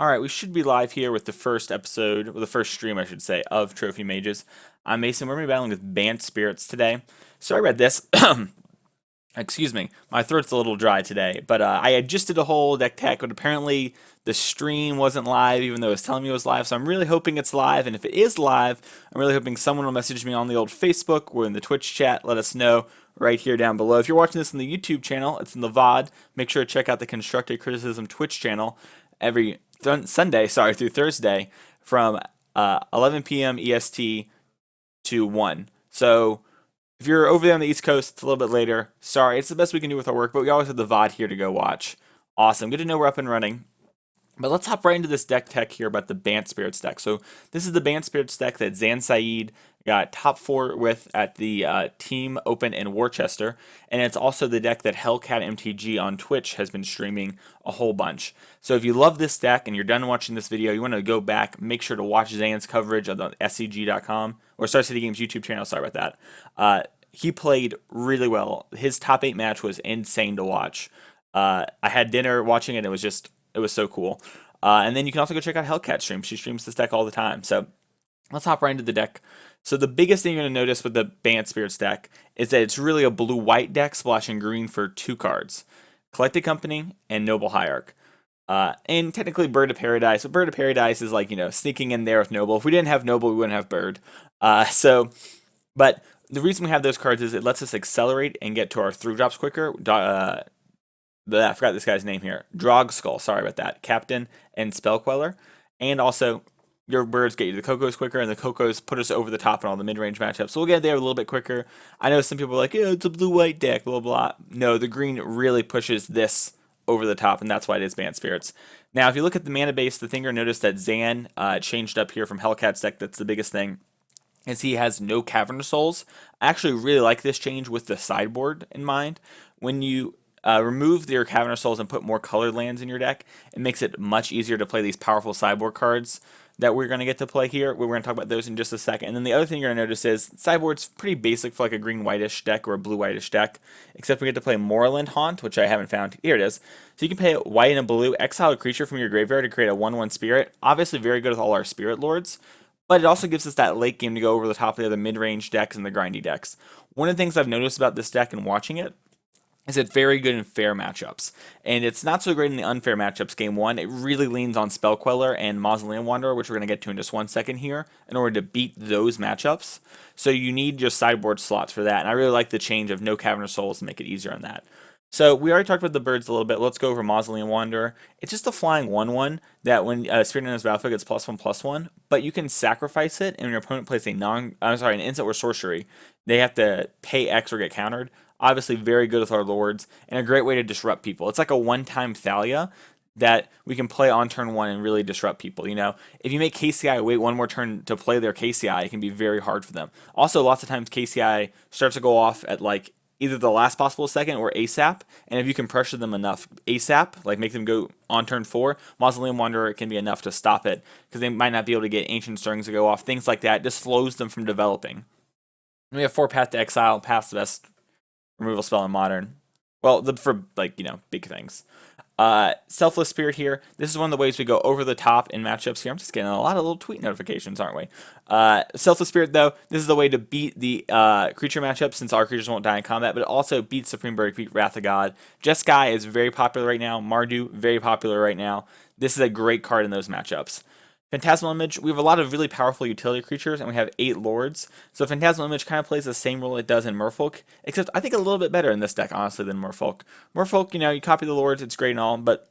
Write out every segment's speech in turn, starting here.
Alright, we should be live here with the first episode, or the first stream, I should say, of Trophy Mages. I'm Mason. We're going to be battling with Bant Spirits today. Sorry about this. Excuse me. My throat's a little dry today, but I had just did a whole deck tech, but apparently the stream wasn't live, even though it was telling me it was live, so I'm really hoping it's live, and if it is live, I'm really hoping someone will message me on the old Facebook or in the Twitch chat, let us know right here down below. If you're watching this on the YouTube channel, it's in the VOD, make sure to check out the Constructive Criticism Twitch channel every Sunday, through Thursday from 11 p.m. EST to 1. So if you're over there on the East Coast, it's a little bit later. Sorry, it's the best we can do with our work, but we always have the VOD here to go watch. Awesome. Good to know we're up and running. But let's hop right into this deck tech here about the Bant Spirits deck. So this is the Bant Spirits deck that Zan Saeed got top 4 with at the Team Open in Worcester. And it's also the deck that Hellcat MTG on Twitch has been streaming a whole bunch. So if you love this deck and you're done watching this video, you want to go back, make sure to watch Zan's coverage on the SCG.com or Star City Games YouTube channel. Sorry about that. He played really well. His top 8 match was insane to watch. I had dinner watching it. It was so cool. And then you can also go check out Hellcat stream. She streams this deck all the time. So let's hop right into the deck. So the biggest thing you're going to notice with the Bant Spirits deck is that it's really a blue-white deck splashing green for 2 cards. Collected Company and Noble Hierarch. And technically Bird of Paradise. But Bird of Paradise is like, sneaking in there with Noble. If we didn't have Noble, we wouldn't have Bird. But the reason we have those cards is it lets us accelerate and get to our through drops quicker. I forgot this guy's name here. Drogskull, sorry about that. Captain and Spellqueller. And also, your birds get you the Cocos quicker, and the Cocos put us over the top in all the mid-range matchups. So we'll get there a little bit quicker. I know some people are like, yeah, it's a blue-white deck, blah, blah. No, the green really pushes this over the top, and that's why it is Bant Spirits. Now, if you look at the mana base, the thing you'll notice that Zan changed up here from Hellcat's deck, that's the biggest thing, is he has no Cavern Souls. I actually really like this change with the sideboard in mind. When you remove your Cavern Souls and put more colored lands in your deck, it makes it much easier to play these powerful sideboard cards that we're going to get to play here. We're going to talk about those in just a second. And then the other thing you're going to notice is sideboard's pretty basic for like a green-whitish deck or a blue-whitish deck, except we get to play Moorland Haunt, which I haven't found. Here it is. So you can pay white and a blue, exile a creature from your graveyard to create a 1/1 spirit. Obviously very good with all our spirit lords, but it also gives us that late game to go over the top of the other mid-range decks and the grindy decks. One of the things I've noticed about this deck and watching it is it very good in fair matchups. And it's not so great in the unfair matchups. Game 1, it really leans on Spellqueller and Mausoleum Wanderer, which we're going to get to in just 1 second here, in order to beat those matchups. So you need just sideboard slots for that. And I really like the change of no Cavernous Souls to make it easier on that. So we already talked about the birds a little bit. Let's go over Mausoleum Wanderer. It's just a flying 1/1 that when Spirit enters battlefield gets +1/+1, but you can sacrifice it, and when your opponent plays an instant or sorcery, they have to pay X or get countered. Obviously very good with our lords, and a great way to disrupt people. It's like a one-time Thalia that we can play on turn 1 and really disrupt people. If you make KCI wait one more turn to play their KCI, it can be very hard for them. Also, lots of times KCI starts to go off at like either the last possible second or ASAP, and if you can pressure them enough ASAP, like make them go on turn 4, Mausoleum Wanderer can be enough to stop it, because they might not be able to get Ancient Stirrings to go off, things like that. It just slows them from developing. And we have 4 Path to Exile, Path's the best removal spell in Modern. Well, for big things. Selfless Spirit here. This is one of the ways we go over the top in matchups here. I'm just getting a lot of little tweet notifications, aren't we? Selfless Spirit, though, this is the way to beat the creature matchup, since our creatures won't die in combat, but it also beats Supreme Bird, beat Wrath of God. Jeskai is very popular right now. Mardu, very popular right now. This is a great card in those matchups. Phantasmal Image, we have a lot of really powerful utility creatures, and we have 8 lords. So Phantasmal Image kind of plays the same role it does in Merfolk, except I think a little bit better in this deck, honestly, than Merfolk. Merfolk, you copy the lords, it's great and all, but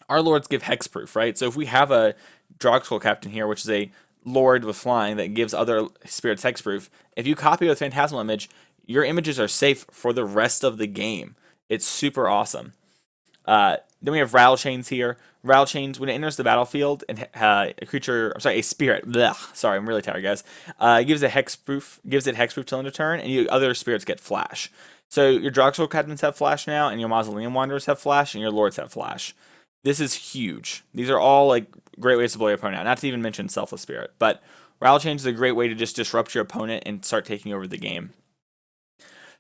our lords give hexproof, right? So if we have a Drogskull Captain here, which is a lord with flying that gives other spirits hexproof, if you copy with Phantasmal Image, your images are safe for the rest of the game. It's super awesome. Then we have Rattle Chains here. Rattle Chains, when it enters the battlefield, and a spirit. Sorry, I'm really tired, guys. Gives it hexproof till end of turn, and other spirits get flash. So your Drogskull Captains have flash now, and your Mausoleum Wanderers have flash, and your lords have flash. This is huge. These are all like great ways to blow your opponent out. Not to even mention Selfless Spirit, but Rattle Chains is a great way to just disrupt your opponent and start taking over the game.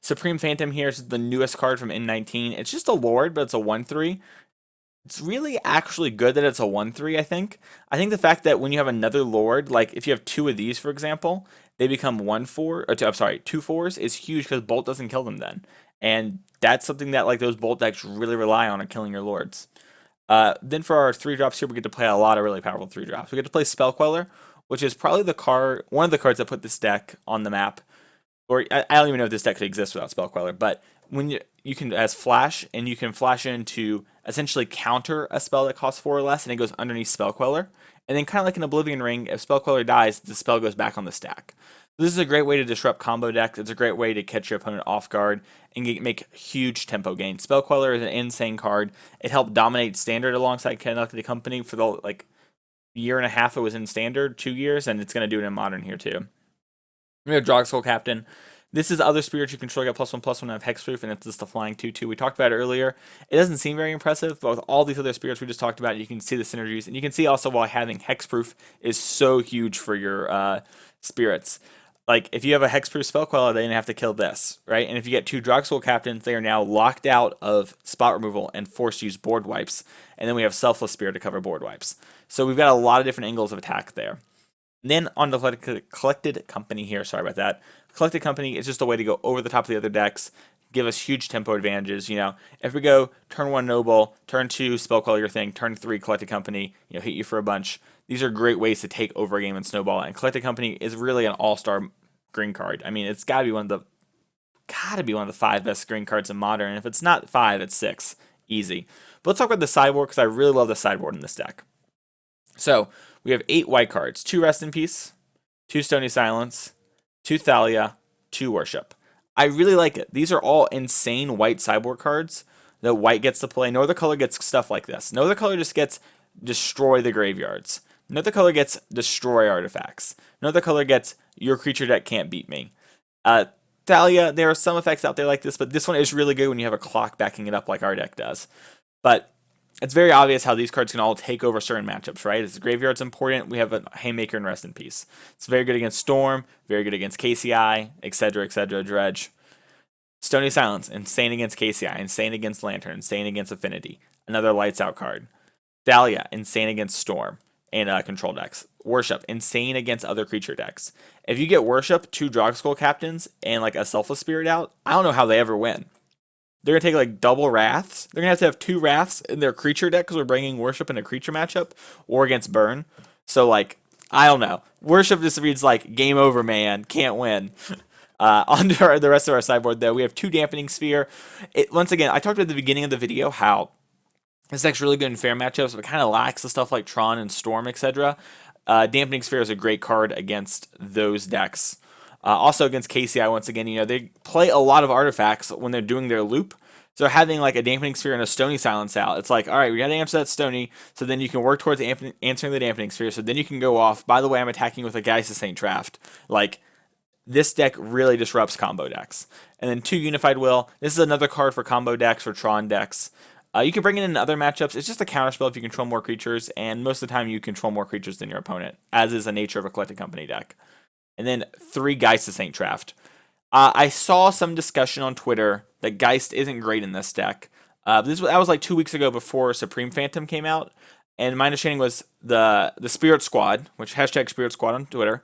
Supreme Phantom here is the newest card from N19. It's just a lord, but it's a 1/3. It's really actually good that it's a 1/3, I think. I think the fact that when you have another Lord, like if you have two of these, for example, they become 1/4, or two, I'm sorry, 2/4s is huge because Bolt doesn't kill them then. And that's something that like those Bolt decks really rely on killing your Lords. Then for our 3 drops here, we get to play a lot of really powerful 3 drops. We get to play Spell Queller, which is probably the card, one of the cards that put this deck on the map, or I don't even know if this deck could exist without Spell Queller, but when you can as flash, and you can flash into essentially counter a spell that costs 4 or less, and it goes underneath Spell Queller, and then kind of like an Oblivion Ring, if Spell Queller dies, the spell goes back on the stack. This is a great way to disrupt combo decks. It's a great way to catch your opponent off guard and make huge tempo gains. Spell Queller is an insane card. It helped dominate Standard alongside Connected Company for the like year and a half it was in Standard, 2 years, and it's going to do it in Modern here too. We have Drogsoul Captain. This is other spirits you control, get +1/+1 have hexproof, and it's just the flying 2/2. We talked about it earlier. It doesn't seem very impressive, but with all these other spirits we just talked about, you can see the synergies, and you can see also why having hexproof is so huge for your spirits. Like if you have a hexproof spell queller, they didn't have to kill this, right? And if you get 2 Drogsoul Captains, they are now locked out of spot removal and forced to use board wipes. And then we have Selfless Spirit to cover board wipes. So we've got a lot of different angles of attack there. And then on the Collected Company here, sorry about that. Collected Company is just a way to go over the top of the other decks, give us huge tempo advantages. You know, if we go turn 1 Noble, turn 2 Spell Queller your thing, turn 3 Collected Company, you know, hit you for a bunch. These are great ways to take over a game and snowball. And Collected Company is really an all-star green card. I mean, it's gotta be one of the 5 best green cards in Modern. And if it's not 5, it's 6, easy. But let's talk about the sideboard because I really love the sideboard in this deck. So we have 8 white cards: 2 Rest in Peace, 2 Stony Silence, 2 Thalia, 2 Worship. I really like it. These are all insane white sideboard cards that white gets to play. No other color gets stuff like this. No other color just gets destroy the graveyards. No other color gets destroy artifacts. No other color gets your creature deck can't beat me. Thalia, there are some effects out there like this, but this one is really good when you have a clock backing it up like our deck does. But it's very obvious how these cards can all take over certain matchups, right? As the graveyard's important, we have a Haymaker and Rest in Peace. It's very good against Storm, very good against KCI, etc., Dredge. Stony Silence, insane against KCI, insane against Lantern, insane against Affinity. Another lights out card. Thalia, insane against Storm and control decks. Worship, insane against other creature decks. If you get Worship, 2 Drogsoul Captains, and like a Selfless Spirit out, I don't know how they ever win. They're going to take like double Wraths. They're going to have 2 Wraths in their creature deck because we're bringing Worship in a creature matchup or against Burn. So, like, I don't know. Worship just reads like, game over, man. Can't win. On the rest of our sideboard, though, we have 2 Dampening Sphere. Once again, I talked about at the beginning of the video how this deck's really good in fair matchups, but kind of lacks the stuff like Tron and Storm, etc. Dampening Sphere is a great card against those decks. Also against KCI, once again, you know, they play a lot of artifacts when they're doing their loop. So having like a Dampening Sphere and a Stony Silence out, it's like, all right, we got to answer that Stony, so then you can work towards answering the Dampening Sphere, so then you can go off. By the way, I'm attacking with a Geist of Saint Draft. Like, this deck really disrupts combo decks. And then 2 Unified Will. This is another card for combo decks or Tron decks. You can bring it in other matchups. It's just a counterspell if you control more creatures, and most of the time you control more creatures than your opponent, as is the nature of a Collected Company deck. And then 3 Geist of Saint Draft. I saw some discussion on Twitter that Geist isn't great in this deck. That was like 2 weeks ago before Supreme Phantom came out, and my understanding was the Spirit Squad, which hashtag Spirit Squad on Twitter,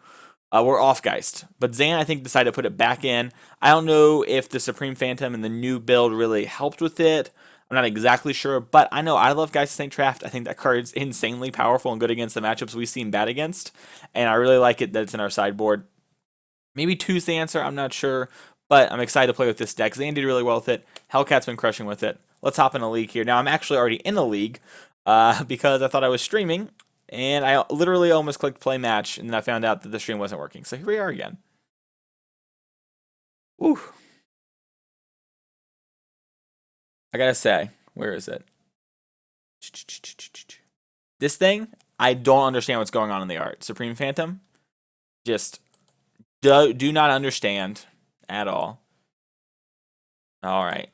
were off Geist. But Zan, I think, decided to put it back in. I don't know if the Supreme Phantom and the new build really helped with it. I'm not exactly sure, but I know I love Geist of Saint Draft. I think that card's insanely powerful and good against the matchups we've seen bad against, and I really like it that it's in our sideboard. Maybe two's the answer, I'm not sure, but I'm excited to play with this deck. Zan did really well with it. Hellcat's been crushing with it. Let's hop in a league here. Now, I'm actually already in a league because I thought I was streaming, and I literally almost clicked play match, and then I found out that the stream wasn't working. So here we are again. Woo. I gotta say, where is it? This thing, I don't understand what's going on in the art. Supreme Phantom, just do not understand at all. All right.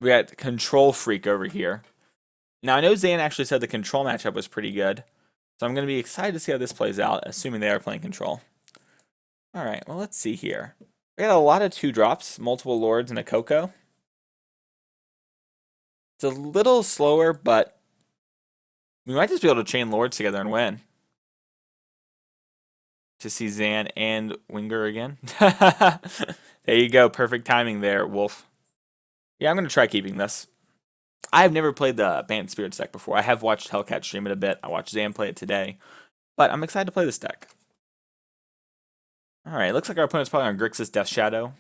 We got Control Freak over here. Now, I know Zan actually said the control matchup was pretty good, so I'm going to be excited to see how this plays out, assuming they are playing control. All right, well, let's see here. We got a lot of 2 drops, multiple Lords, and a Coco. It's a little slower, but we might just be able to chain lords together and win. To see Zan and Winger again. There you go. Perfect timing there, Wolf. Yeah, I'm going to try keeping this. I have never played the Bant Spirits deck before. I have watched Hellcat stream it a bit. I watched Zan play it today. But I'm excited to play this deck. Alright, looks like our opponent's probably on Grixis Death Shadow.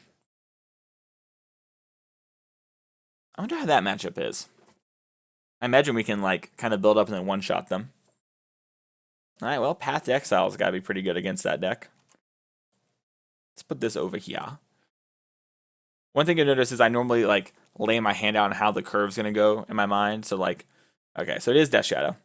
I wonder how that matchup is. I imagine we can, like, kind of build up and then one-shot them. Alright, well, Path to Exile's got to be pretty good against that deck. Let's put this over here. One thing you'll notice is I normally, like, lay my hand out on how the curve's going to go in my mind. So, like, okay, so it is Death Shadow.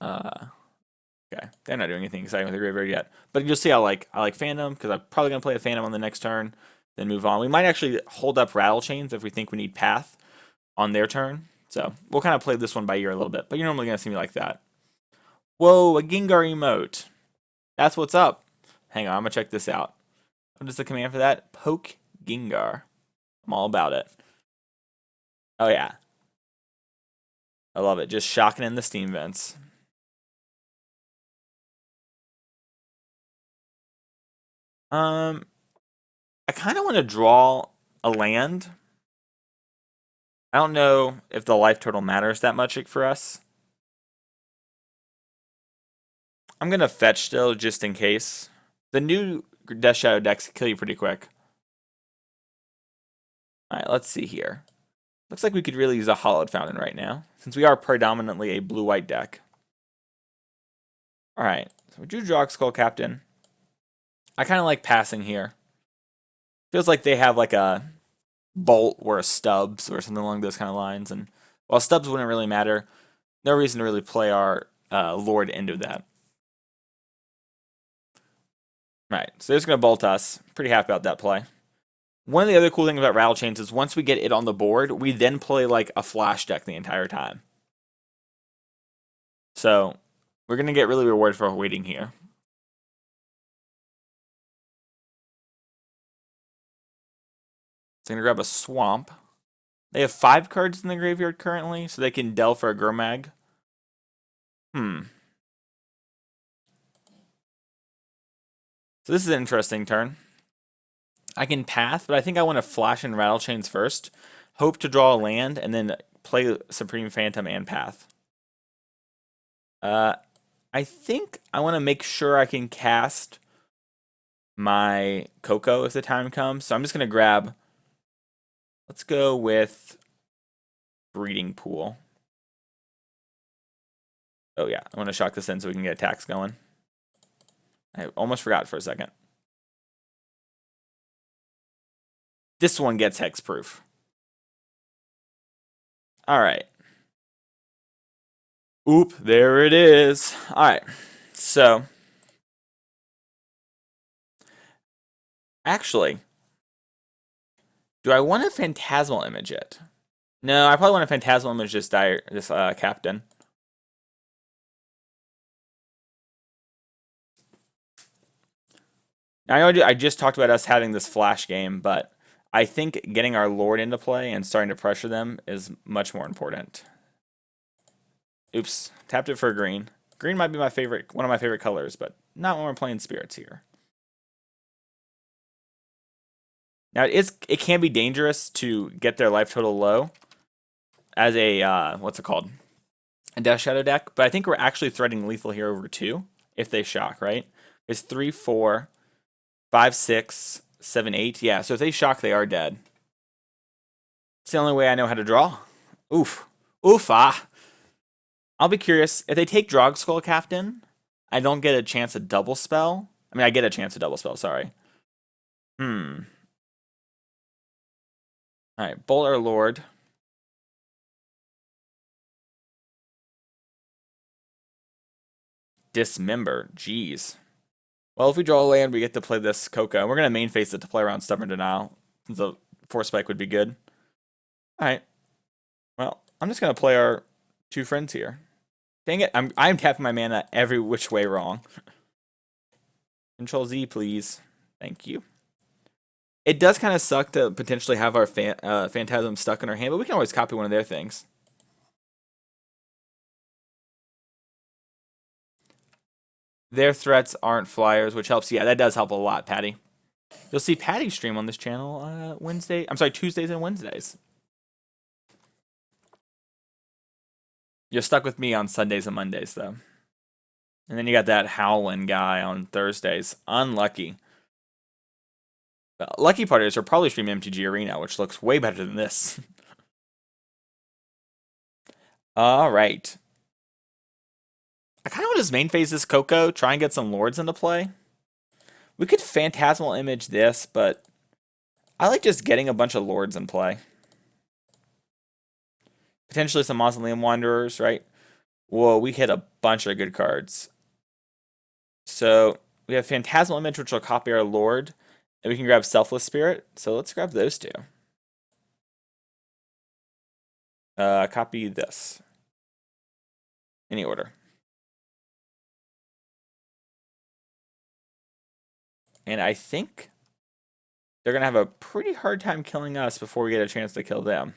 Okay, they're not doing anything exciting with the graveyard yet. But you'll see I like Phantom, because I'm probably going to play a Phantom on the next turn, then move on. We might actually hold up Rattle Chains if we think we need Path on their turn. So we'll kind of play this one by ear a little bit, but you're normally going to see me like that. Whoa, a Gengar emote. That's what's up. Hang on, I'm going to check this out. What is the command for that? Poke Gengar. I'm all about it. Oh, yeah. I love it. Just shocking in the steam vents. I kind of want to draw a land. I don't know if the life total matters that much for us. I'm going to fetch still just in case. The new Death Shadow decks kill you pretty quick. Alright, let's see here. Looks like we could really use a Hollowed Fountain right now, since we are predominantly a blue-white deck. Alright, so we drew Jog Skull Captain. I kind of like passing here. Feels like they have like a Bolt or a Stubbs or something along those kind of lines. And while Stubbs wouldn't really matter, no reason to really play our Lord into that. Right, so they're just going to Bolt us. Pretty happy about that play. One of the other cool things about Rattle Chains is once we get it on the board, we then play like a flash deck the entire time. So we're going to get really rewarded for waiting here. So I'm going to grab a Swamp. They have 5 cards in the graveyard currently, so they can delve for a Gromag. So this is an interesting turn. I can Path, but I think I want to Flash and Rattle Chains first. Hope to draw a land, and then play Supreme Phantom and Path. I think I want to make sure I can cast my Coco if the time comes. So I'm just going to grab... Let's go with Breeding Pool. Oh yeah, I want to shock this in so we can get attacks going. I almost forgot for a second. This one gets hexproof. Alright. Oop, there it is. Alright, so... Actually, do I want a Phantasmal Image it? No, I probably want a Phantasmal Image this Captain. Now, I know I just talked about us having this flash game, but I think getting our Lord into play and starting to pressure them is much more important. Oops, tapped it for green. Green might be my favorite, one of my favorite colors, but not when we're playing Spirits here. Now it can be dangerous to get their life total low as a what's it called? A Death Shadow deck, but I think we're actually threatening lethal here over 2 if they shock, right? It's 3, 4, 5, 6, 7, 8. Yeah, so if they shock, they are dead. It's the only way I know how to draw. Oof. Oof, ah. I'll be curious. If they take Drog Skull Captain, I don't get a chance to double spell. I mean, I get a chance to double spell, sorry. Alright, Bolt our Lord. Dismember. Jeez. Well, if we draw a land, we get to play this Coco. We're going to main face it to play around Stubborn Denial, since the Force Spike would be good. Alright. Well, I'm just going to play our 2 friends here. Dang it, I'm tapping my mana every which way wrong. Control Z, please. Thank you. It does kind of suck to potentially have our Phantasm stuck in our hand, but we can always copy one of their things. Their threats aren't flyers, which helps. Yeah, that does help a lot, Patty. You'll see Patty stream on this channel Tuesdays and Wednesdays. You're stuck with me on Sundays and Mondays, though. And then you got that Howlin' guy on Thursdays. Unlucky. Lucky part is you're probably streaming MTG Arena, which looks way better than this. All right. I kind of want to just main phase this Coco, try and get some Lords into play. We could Phantasmal Image this, but I like just getting a bunch of Lords in play. Potentially some Mausoleum Wanderers, right? Whoa, we hit a bunch of good cards. So we have Phantasmal Image, which will copy our Lord. And we can grab Selfless Spirit. So let's grab those two. Copy this. Any order. And I think they're going to have a pretty hard time killing us before we get a chance to kill them.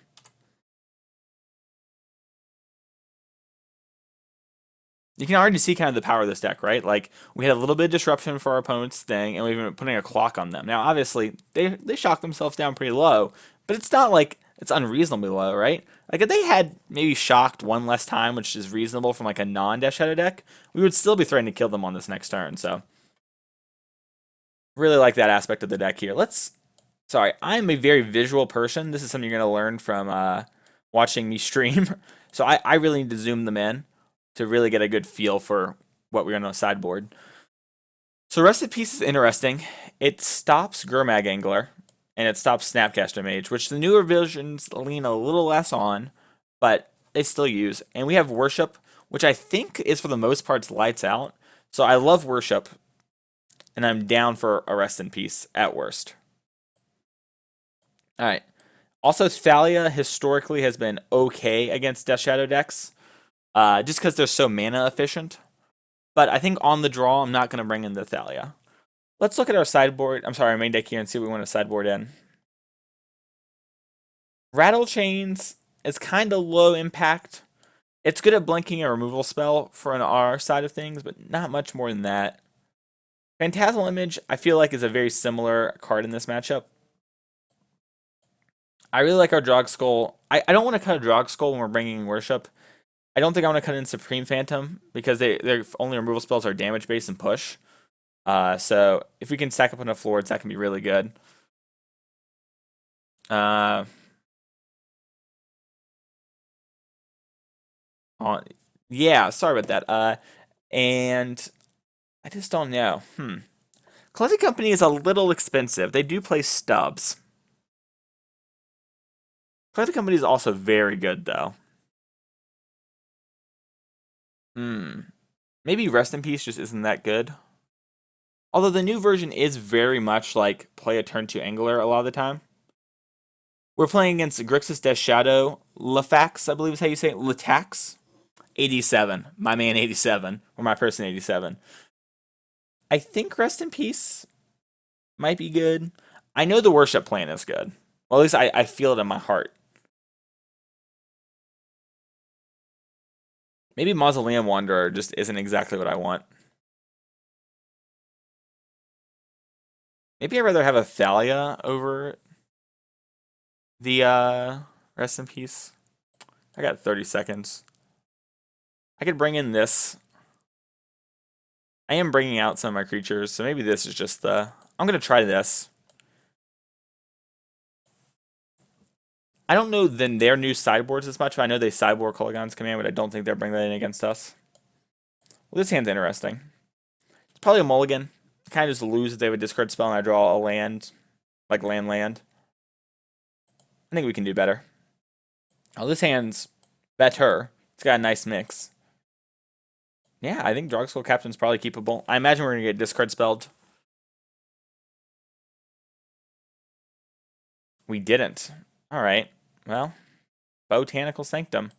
You can already see kind of the power of this deck, right? Like, we had a little bit of disruption for our opponent's thing, and we've been putting a clock on them. Now, obviously, they shock themselves down pretty low, but it's not like it's unreasonably low, right? Like, if they had maybe shocked one less time, which is reasonable from like a non-Death Shadow deck, we would still be threatening to kill them on this next turn, so... Really like that aspect of the deck here. Sorry, I'm a very visual person. This is something you're going to learn from watching me stream. So I really need to zoom them in to really get a good feel for what we're going to sideboard. So Rest in Peace is interesting. It stops Gurmag Angler, and it stops Snapcaster Mage, which the newer versions lean a little less on, but they still use. And we have Worship, which I think is for the most part lights out. So I love Worship, and I'm down for a Rest in Peace at worst. All right. Also, Thalia historically has been okay against Death Shadow decks, just because they're so mana efficient. But I think on the draw, I'm not going to bring in the Thalia. Let's look at our sideboard. I'm sorry, our main deck here and see what we want to sideboard in. Rattle Chains is kind of low impact. It's good at blinking a removal spell for an R side of things, but not much more than that. Phantasmal Image, I feel like, is a very similar card in this matchup. I really like our Drog Skull. I don't want to cut a Drog Skull when we're bringing Worship. I don't think I want to cut in Supreme Phantom because their only removal spells are damage based and push. So if we can stack up enough Lords, that can be really good. Yeah, sorry about that. And I just don't know. Collecting Company is a little expensive. They do play stubs. Collecting Company is also very good, though. Maybe Rest in Peace just isn't that good. Although the new version is very much like play a turn 2 Angler a lot of the time. We're playing against Grixis Death Shadow, Lafax, I believe is how you say it, Latax. 87. My man 87. Or my person 87. I think Rest in Peace might be good. I know the Worship plan is good. Well, at least I feel it in my heart. Maybe Mausoleum Wanderer just isn't exactly what I want. Maybe I'd rather have a Thalia over the Rest in Peace. I got 30 seconds. I could bring in this. I am bringing out some of my creatures, so maybe this is just the... I'm going to try this. I don't know their new sideboards as much, but I know they sideboard Kolaghan's Command, but I don't think they're bringing that in against us. Well, this hand's interesting. It's probably a mulligan. I kind of just lose if they have a discard spell and I draw a land, like land. I think we can do better. Oh, this hand's better. It's got a nice mix. Yeah, I think Drog Skull Captain's probably keepable. I imagine we're going to get discard spelled. We didn't. All right. Well, Botanical Sanctum.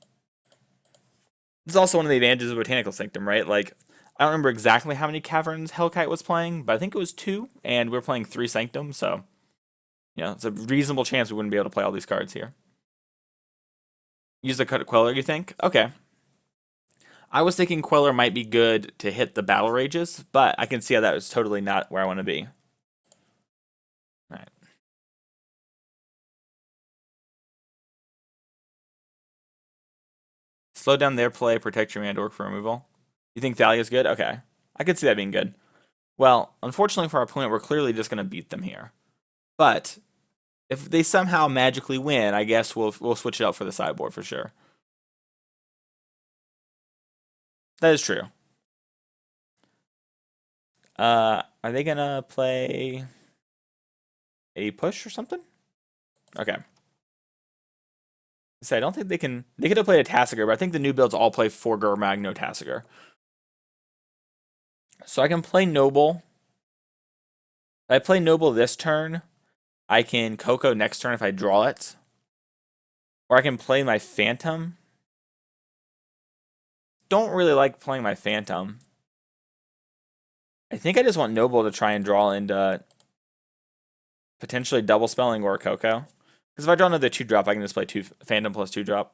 This is also one of the advantages of Botanical Sanctum, right? Like, I don't remember exactly how many Caverns Hellkite was playing, but I think it was 2, and we're playing 3 Sanctum, so it's a reasonable chance we wouldn't be able to play all these cards here. Use the Queller, you think? Okay. I was thinking Queller might be good to hit the Battle Rages, but I can see how that was totally not where I want to be. Alright. Slow down their play, protect your mana to work for removal. You think Thalia's good? Okay. I could see that being good. Well, unfortunately for our opponent, we're clearly just going to beat them here. But if they somehow magically win, I guess we'll switch it up for the sideboard for sure. That is true. Are they gonna play a push or something? Okay. So I don't think they can. They could have played a Tasigur, but I think the new builds all play Forger, Magno, Tasigur. So I can play Noble. If I play Noble this turn, I can Coco next turn if I draw it. Or I can play my Phantom. Don't really like playing my Phantom. I think I just want Noble to try and draw into potentially double spelling or Coco. Because if I draw another 2-drop, I can just play Phantom plus 2-drop.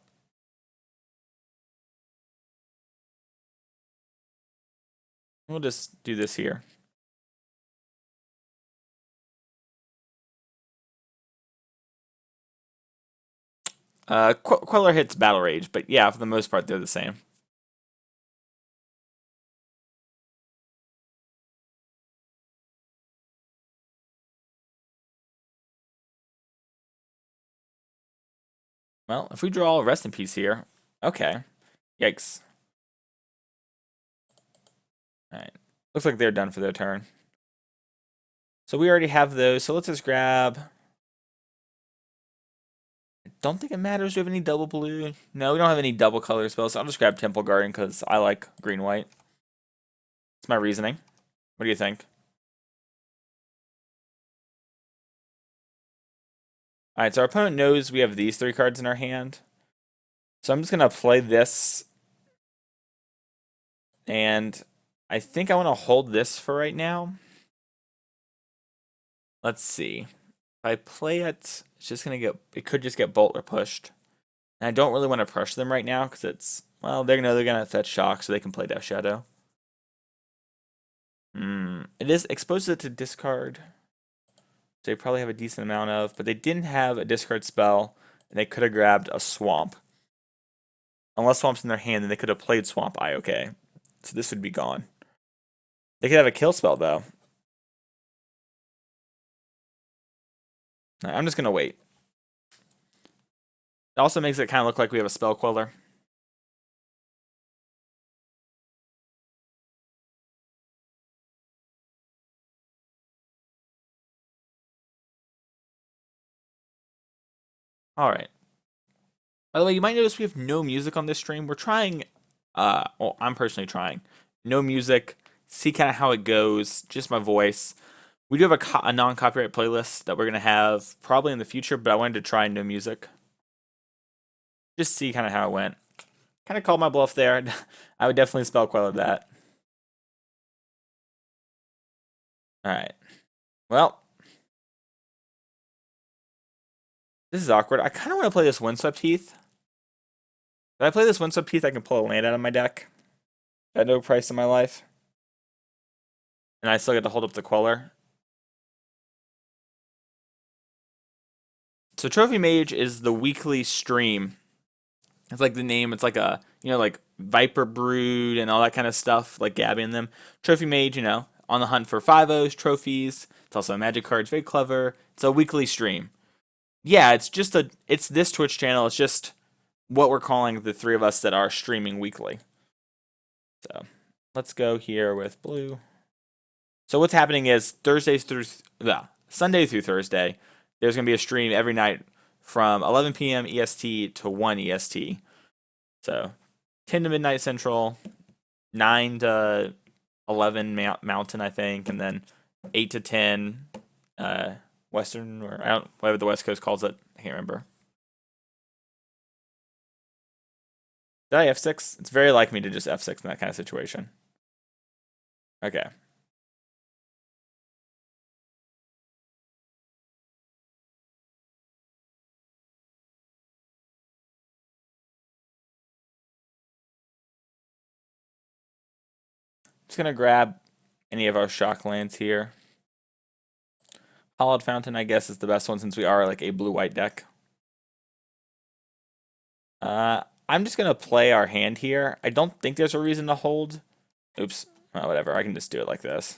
We'll just do this here. Queller hits Battle Rage, but yeah, for the most part, they're the same. Well, if we draw Rest in Peace here, okay. Yikes. Alright. Looks like they're done for their turn. So we already have those, so let's just grab... I don't think it matters. Do we have any double blue? No, we don't have any double color spells, so I'll just grab Temple Garden because I like green-white. That's my reasoning. What do you think? Alright, so our opponent knows we have these 3 cards in our hand. So I'm just going to play this. And I think I want to hold this for right now. Let's see. If I play it, it's just going to get... It could just get Bolt or pushed. And I don't really want to pressure them right now because it's... Well, they're going to fetch Shock so they can play Death Shadow. It is exposes it to discard. So they probably have a decent amount of, but they didn't have a discard spell, and they could have grabbed a Swamp. Unless Swamp's in their hand, then they could have played Swamp Eye, okay. So this would be gone. They could have a kill spell, though. I'm just going to wait. It also makes it kind of look like we have a Spell Queller. Alright. By the way, you might notice we have no music on this stream. We're trying, well, I'm personally trying. No music, see kind of how it goes, just my voice. We do have a non-copyright playlist that we're going to have probably in the future, but I wanted to try no music. Just see kind of how it went. Kind of called my bluff there. I would definitely spell Queller that. Alright. Well. This is awkward. I kind of want to play this Windswept Heath. If I play this Windswept Heath, I can pull a land out of my deck. At no price in my life. And I still get to hold up the Queller. So Trophy Mage is the weekly stream. It's like the name. It's like a, like Viper Brood and all that kind of stuff, like Gabby and them. Trophy Mage, on the hunt for 5-0s, trophies. It's also a magic card. It's very clever. It's a weekly stream. Yeah, it's this Twitch channel. It's just what we're calling the 3 of us that are streaming weekly. So let's go here with blue. So what's happening is Sunday through Thursday, there's going to be a stream every night from 11 p.m. EST to 1 EST. So 10 to midnight Central, 9 to 11 Mountain, I think, and then 8 to 10 Western, or whatever the West Coast calls it. I can't remember. Did I F6? It's very like me to just F6 in that kind of situation. Okay. Just gonna grab any of our shock lands here. Hollowed Fountain, I guess, is the best one since we are like a blue-white deck. I'm just gonna play our hand here. I don't think there's a reason to hold. Oops. Well, whatever. I can just do it like this.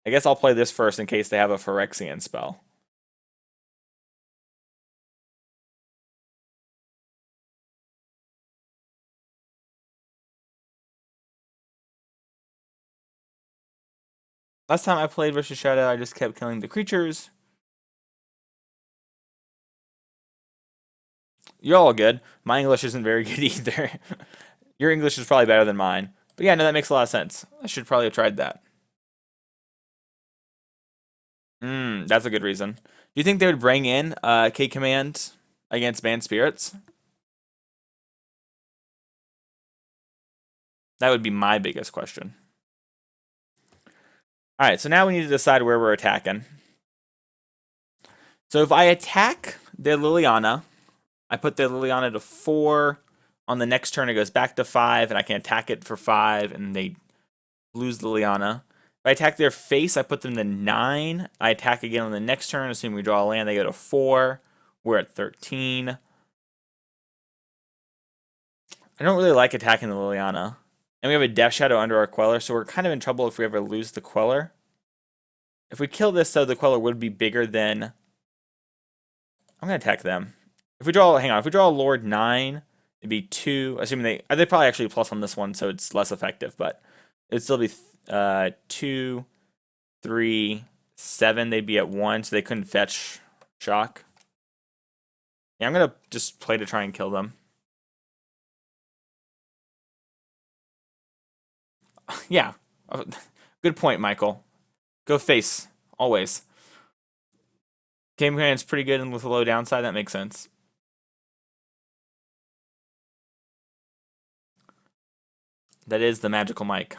I guess I'll play this first in case they have a Phyrexian spell. Last time I played versus Shadow, I just kept killing the creatures. You're all good. My English isn't very good either. Your English is probably better than mine. But yeah, no, that makes a lot of sense. I should probably have tried that. That's a good reason. Do you think they would bring in K Command against Bant Spirits? That would be my biggest question. Alright, so now we need to decide where we're attacking. So if I attack their Liliana, I put their Liliana to 4. On the next turn, it goes back to 5, and I can attack it for 5, and they lose Liliana. If I attack their face, I put them to 9. I attack again on the next turn, assuming we draw a land, they go to 4. We're at 13. I don't really like attacking the Liliana. And we have a Death Shadow under our Queller, so we're kind of in trouble if we ever lose the Queller. If we kill this, though, the Queller would be bigger than... I'm going to attack them. If we draw, hang on, if we draw a Lord 9, it'd be 2, assuming they probably actually plus on this one, so it's less effective, but it'd still be 2, 3, 7, they'd be at 1, so they couldn't fetch shock. Yeah, I'm going to just play to try and kill them. Yeah, good point, Michael. Go face, always. Game command's pretty good and with a low downside, that makes sense. That is the magical mic.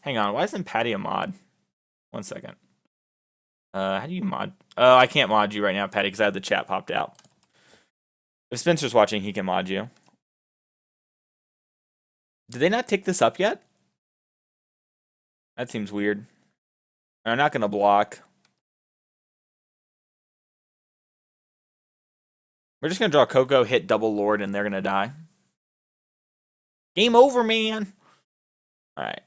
Hang on, why isn't Patty a mod? 1 second. How do you mod? Oh, I can't mod you right now, Patty, because I have the chat popped out. If Spencer's watching, he can mod you. Did they not take this up yet? That seems weird. I'm not going to block. We're just going to draw Coco, hit double Lord, and they're going to die. Game over, man! Alright.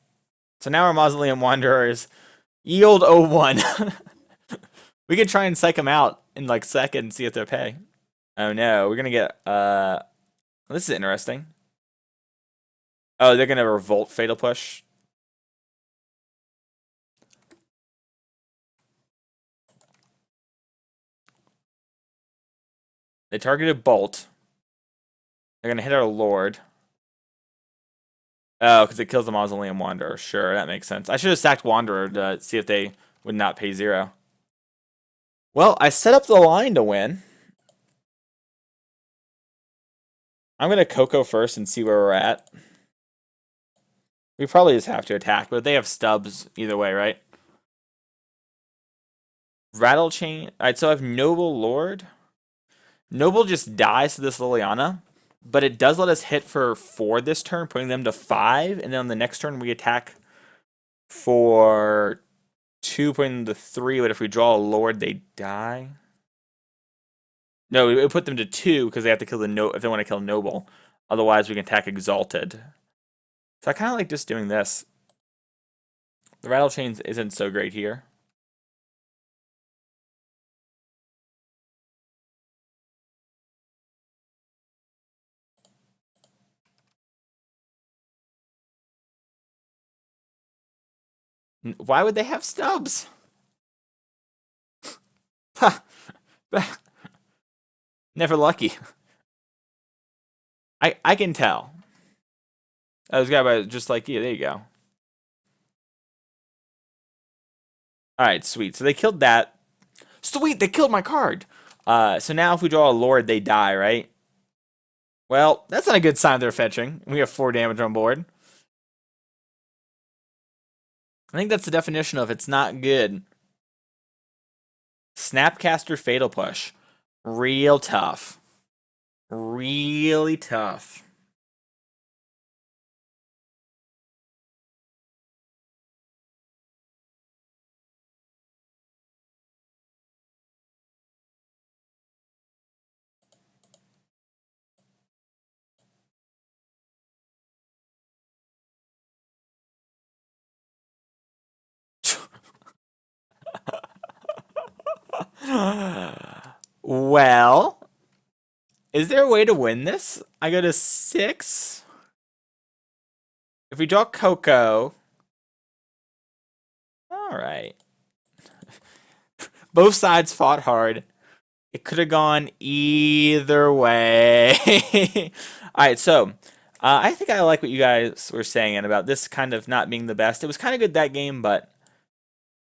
So now our Mausoleum Wanderers yield 0-1. We could try and psych them out in like second and see if they'll pay. Oh no, we're going to get... this is interesting. Oh, they're going to revolt Fatal Push. They targeted Bolt. They're going to hit our Lord. Oh, because it kills the Mausoleum Wanderer. Sure, that makes sense. I should have sacked Wanderer to see if they would not pay 0. Well, I set up the line to win. I'm going to Coco first and see where we're at. We probably just have to attack, but they have stubs either way, right? Rattle Chain. Alright, so I have Noble Lord. Noble just dies to this Liliana, but it does let us hit for 4 this turn, putting them to 5, and then on the next turn we attack for 2, putting them to 3, but if we draw a Lord, they die. No, we put them to 2 because they have to kill the if they want to kill Noble. Otherwise, we can attack Exalted. So I kind of like just doing this. The Rattle Chains isn't so great here. Why would they have stubs? Never lucky. I can tell. I was guy just like you. There you go. Alright, sweet. So they killed that. Sweet, they killed my card. So now if we draw a Lord, they die, right? Well, that's not a good sign they're fetching. We have 4 damage on board. I think that's the definition of it's not good. Snapcaster Fatal Push. Real tough. Really tough. Well, is there a way to win this? I go to 6. If we draw Coco, all right. Both sides fought hard. It could have gone either way. All right, so I think I like what you guys were saying about this kind of not being the best. It was kind of good that game, but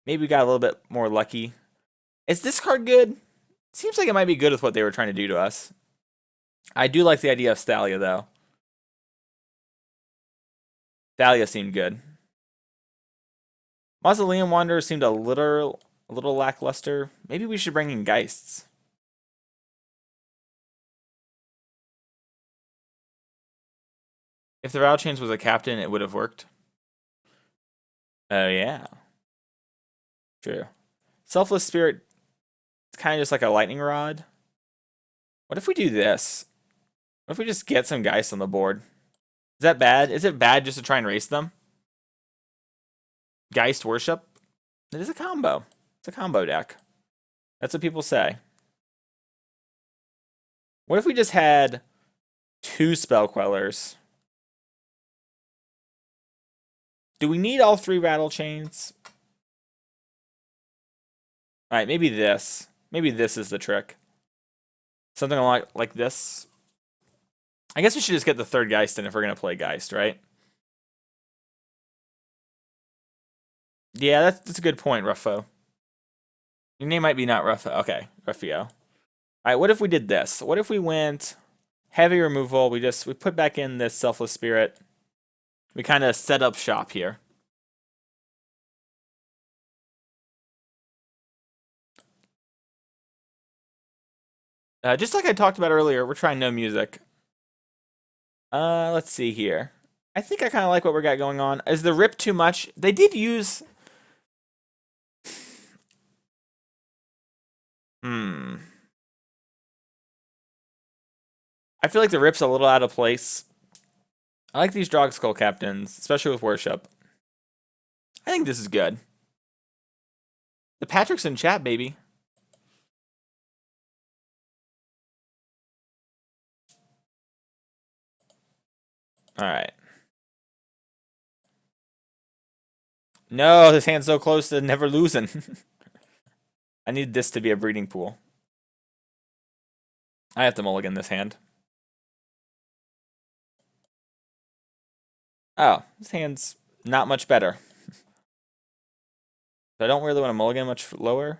maybe we got a little bit more lucky. Is this card good? Seems like it might be good with what they were trying to do to us. I do like the idea of Thalia, though. Thalia seemed good. Mausoleum Wanderer seemed a little lackluster. Maybe we should bring in Geists. If the Rattle Chains was a captain, it would have worked. Oh, yeah. True. Selfless Spirit, it's kind of just like a lightning rod. What if we do this? What if we just get some Geists on the board? Is that bad? Is it bad just to try and race them? Geist Worship? It is a combo. It's a combo deck. That's what people say. What if we just had 2 Spell Quellers? Do we need all 3 Rattle Chains? Alright, maybe this. Maybe this is the trick. Something like this. I guess we should just get the 3rd Geist in if we're going to play Geist, right? Yeah, that's a good point, Ruffo. Your name might be not Ruffo. Okay, Ruffio. Alright, what if we did this? What if we went heavy removal? We put back in this Selfless Spirit. We kind of set up shop here. Just like I talked about earlier, we're trying no music. Let's see here. I think I kind of like what we got going on. Is the rip too much? They did use... I feel like the rip's a little out of place. I like these Drog Skull captains, especially with Worship. I think this is good. The Patrick's in chat, baby. Alright. No, this hand's so close to never losing. I need this to be a breeding pool. I have to mulligan this hand. Oh, this hand's not much better. I don't really want to mulligan much lower.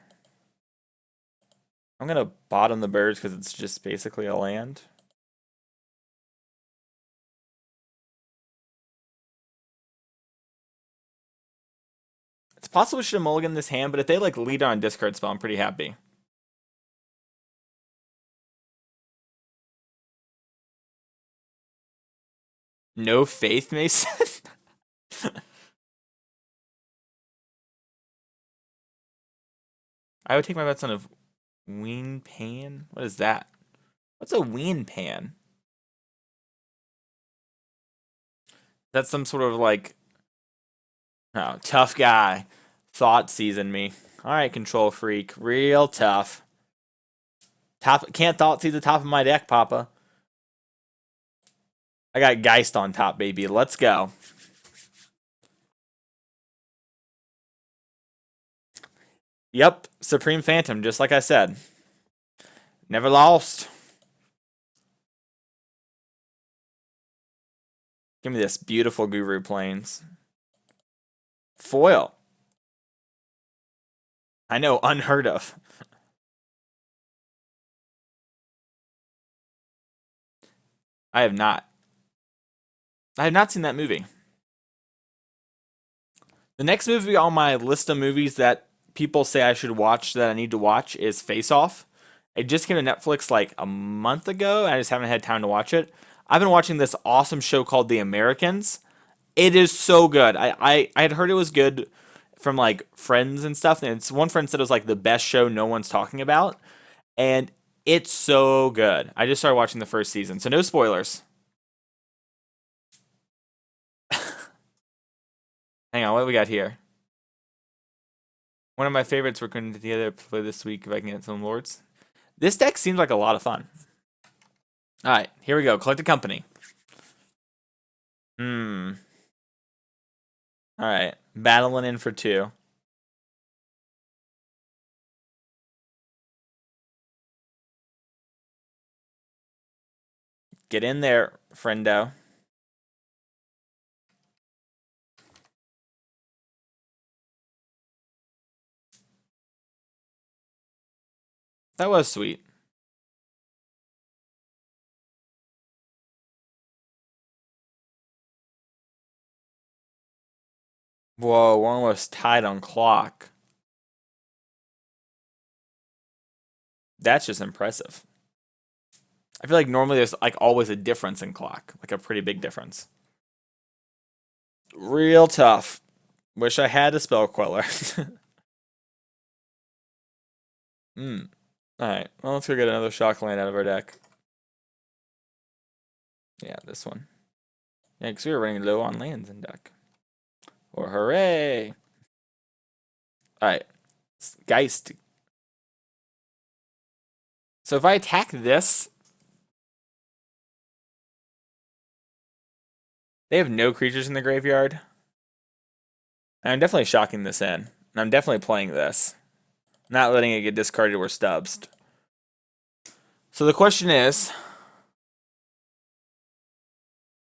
I'm going to bottom the birds because it's just basically a land. It's possible we should have mulliganed this hand, but if they like lead on discard spell, I'm pretty happy. No faith, Mason? I would take my bets on a Ween Pan. What is that? What's a Ween Pan? That's some sort of like... Oh, tough guy. Thought season me. Alright, control freak. Real tough. Can't thought see the top of my deck, Papa. I got Geist on top, baby. Let's go. Yep, Supreme Phantom, just like I said. Never lost. Give me this beautiful Guru Plains. Foil. I know, unheard of. I have not. I have not seen that movie. The next movie on my list of movies that people say I should watch that I need to watch is Face Off. It just came to Netflix like a month ago, and I just haven't had time to watch it. I've been watching this awesome show called The Americans. It is so good. I had heard it was good from like friends and stuff, and it's one friend said it was like the best show no one's talking about, and it's so good. I just started watching the first season, so no spoilers. Hang on, what do we got here? One of my favorites we're going to together play this week if I can get some lords. This deck seems like a lot of fun. Alright, here we go. Collect a company. Alright. Battling in for 2. Get in there, friendo. That was sweet. Whoa, we're almost tied on clock. That's just impressive. I feel like normally there's like always a difference in clock, like a pretty big difference. Real tough. Wish I had a spell queller. Alright, well, let's go get another shock land out of our deck. Yeah, this one. Yeah, because we were running low on lands in deck. Or hooray! Alright. Geist. So if I attack this, they have no creatures in the graveyard. And I'm definitely shocking this in. And I'm definitely playing this. Not letting it get discarded or stubs. So the question is...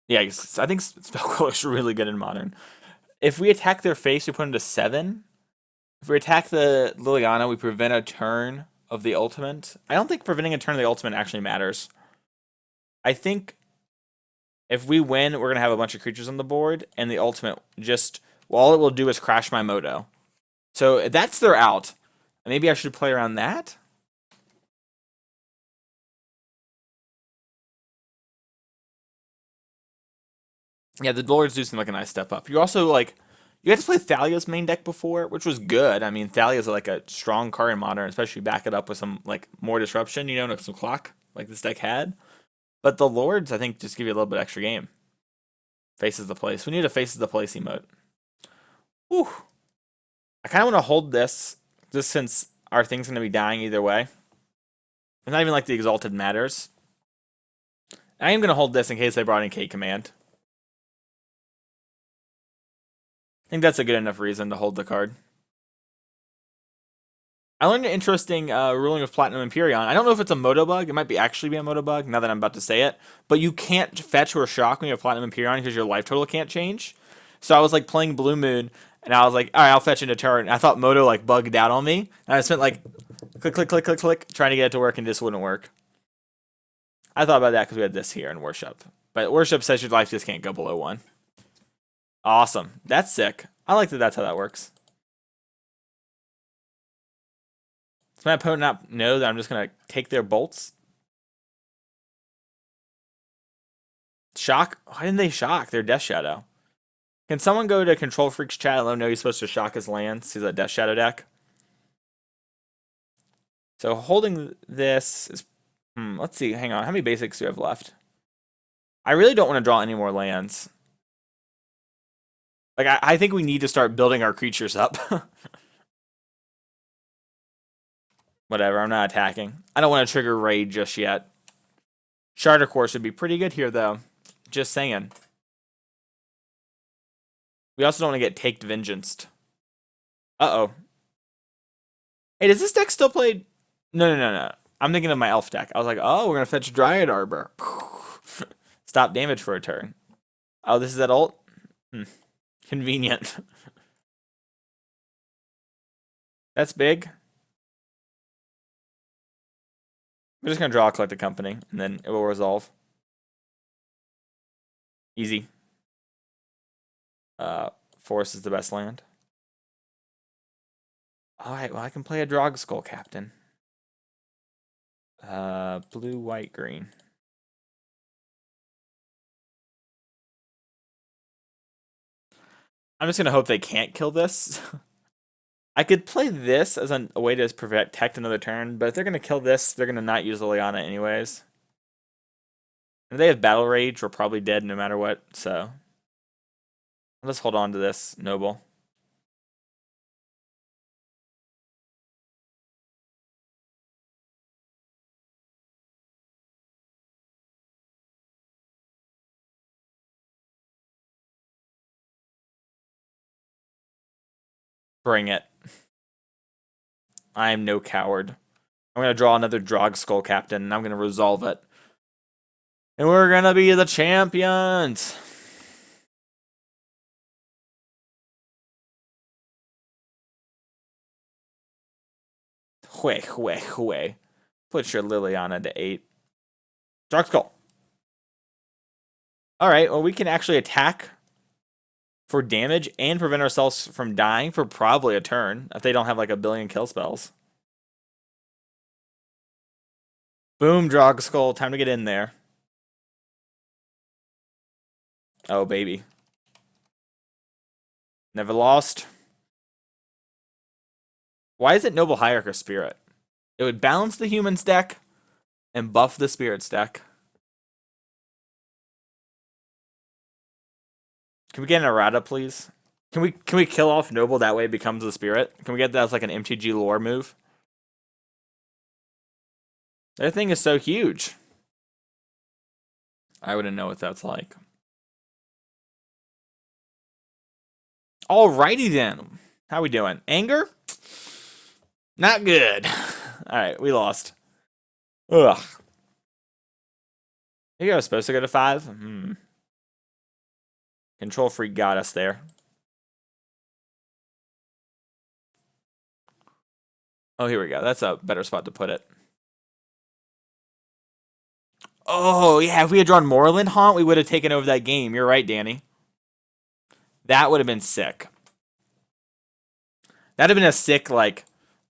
Yeah, I think Spellquiller is really good in Modern. If we attack their face, we put them to 7. If we attack the Liliana, we prevent a turn of the ultimate. I don't think preventing a turn of the ultimate actually matters. I think if we win, we're going to have a bunch of creatures on the board, and the ultimate just... Well, all it will do is crash my Moto. So that's their out. Maybe I should play around that? Yeah, the Lords do seem like a nice step up. You also, like... You had to play Thalia's main deck before, which was good. I mean, Thalia's like a strong card in Modern, especially back it up with some like more disruption, you know, some clock like this deck had. But the Lords, I think, just give you a little bit extra game. Faces the place. We need a Faces the Place emote. Whew. I kind of want to hold this, just since our thing's going to be dying either way. It's not even like the Exalted matters. I am going to hold this in case they brought in K Command. I think that's a good enough reason to hold the card. I learned an interesting ruling of Platinum Empyreon. I don't know if it's a moto bug. It might be actually be a moto bug now that I'm about to say it. But you can't fetch or shock when you have Platinum Empyreon because your life total can't change. So I was like playing Blue Moon, and I was like, all right, I'll fetch into turn. I thought moto like bugged out on me, and I spent like click, click, click, click, click, trying to get it to work, and it just wouldn't work. I thought about that because we had this here in Worship. But Worship says your life just can't go below 1. Awesome. That's sick. I like that that's how that works. Does my opponent not know that I'm just going to take their bolts? Shock? Why didn't they shock? They're Death Shadow. Can someone go to Control Freak's chat and let him know he's supposed to shock his lands? He's a Death Shadow deck. So holding this is... let's see. Hang on. How many basics do you have left? I really don't want to draw any more lands. Like, I think we need to start building our creatures up. Whatever, I'm not attacking. I don't want to trigger Raid just yet. Charter Course would be pretty good here, though. Just saying. We also don't want to get Taked Vengeanced. Uh-oh. Hey, does this deck still play... No. I'm thinking of my elf deck. I was like, oh, we're going to fetch Dryad Arbor. Stop damage for a turn. Oh, this is that ult? Convenient. That's big. We're just going to draw a Collect a Company, and then it will resolve. Easy. Forest is the best land. Alright, well, I can play a Drogskull Captain. Blue, white, green. I'm just going to hope they can't kill this. I could play this as a way to protect another turn, but if they're going to kill this, they're going to not use Liliana anyways. If they have Battle Rage, we're probably dead no matter what, so... Let's hold on to this, Noble. Bring it. I am no coward. I'm going to draw another Drog Skull Captain, and I'm going to resolve it. And we're going to be the champions. Hue. Put your Liliana to 8. Drog Skull. Alright, well, we can actually attack for damage and prevent ourselves from dying for probably a turn if they don't have like a billion kill spells. Boom, Drog Skull. Time to get in there. Oh, baby. Never lost. Why is it Noble Hierarch or Spirit? It would balance the Humans deck and buff the Spirits deck. Can we get an errata, please? Can we kill off Noble that way it becomes a Spirit? Can we get that as like an MTG lore move? That thing is so huge. I wouldn't know what that's like. Alrighty then. How we doing? Anger? Not good. Alright, we lost. Ugh. Maybe I was supposed to go to 5? Control Freak got us there. Oh, here we go. That's a better spot to put it. Oh, yeah. If we had drawn Moorland Haunt, we would have taken over that game. You're right, Danny. That would have been sick. That'd have been a sick, like,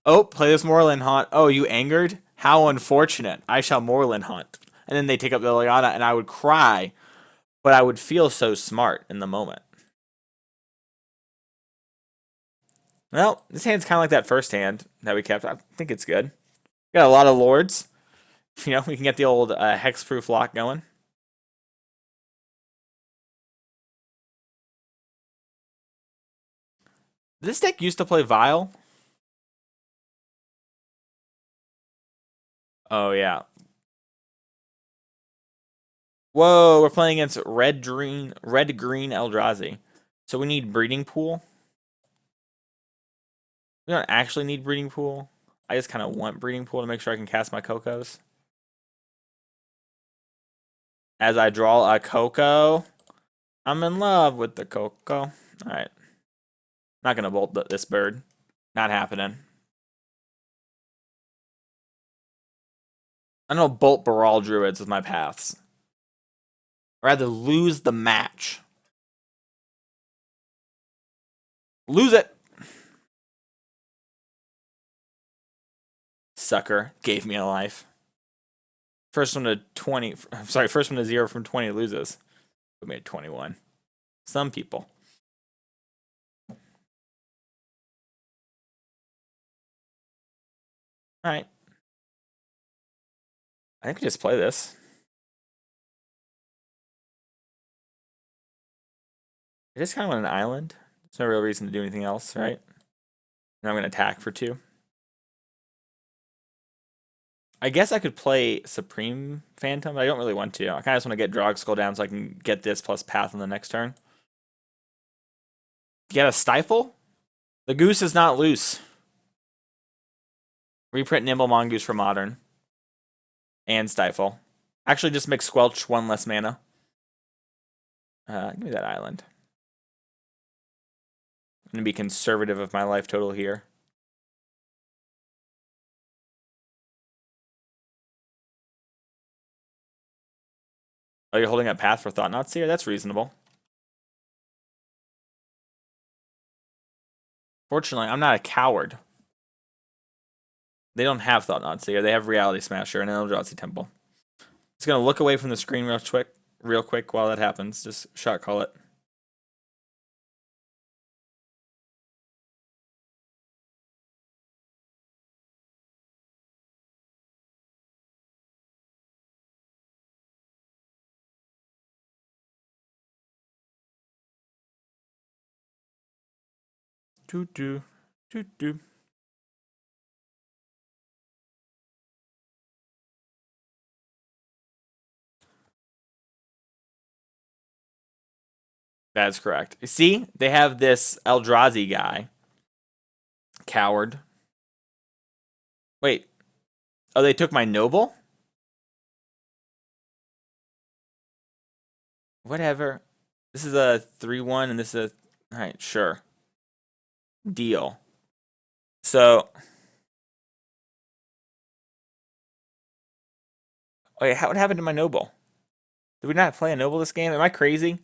oh, play this Moorland Haunt. Oh, you angered? How unfortunate. I shall Moorland Haunt. And then they take up the Liliana, and I would cry, but I would feel so smart in the moment. Well, this hand's kind of like that first hand that we kept. I think it's good. Got a lot of lords. You know, we can get the old hexproof lock going. This deck used to play Vile. Oh, yeah. Whoa, we're playing against red-green Eldrazi. So we need Breeding Pool. We don't actually need Breeding Pool. I just kind of want Breeding Pool to make sure I can cast my Cocos. As I draw a Coco, I'm in love with the Coco. Alright. Not going to bolt this bird. Not happening. I don't bolt Baral Druids with my paths. I'd rather lose the match. Lose it! Sucker gave me a life. First one to 20. Sorry, first one to 0 from 20 loses. We made 21. Some people. Alright. I think we just play this. I just kind of want an island. There's no real reason to do anything else, right? Now I'm going to attack for 2. I guess I could play Supreme Phantom, but I don't really want to. I kind of just want to get Drog Skull down so I can get this plus Path on the next turn. Get a Stifle? The goose is not loose. Reprint Nimble Mongoose for Modern. And Stifle. Actually, just make Squelch 1 less mana. Give me that island. I'm going to be conservative of my life total here. Oh, you're holding up Path for Thought-Knot Seer? That's reasonable. Fortunately, I'm not a coward. They don't have Thought-Knot Seer. They have Reality Smasher and Eldrazi Temple. Just going to look away from the screen real quick while that happens. Just shot call it. Doo-doo. Doo-doo. That's correct. See, they have this Eldrazi guy. Coward. Wait. Oh, they took my noble? Whatever. This is a 3-1 and this is a... Alright, sure. Deal. So... Wait, what happened to my noble? Did we not play a noble this game? Am I crazy?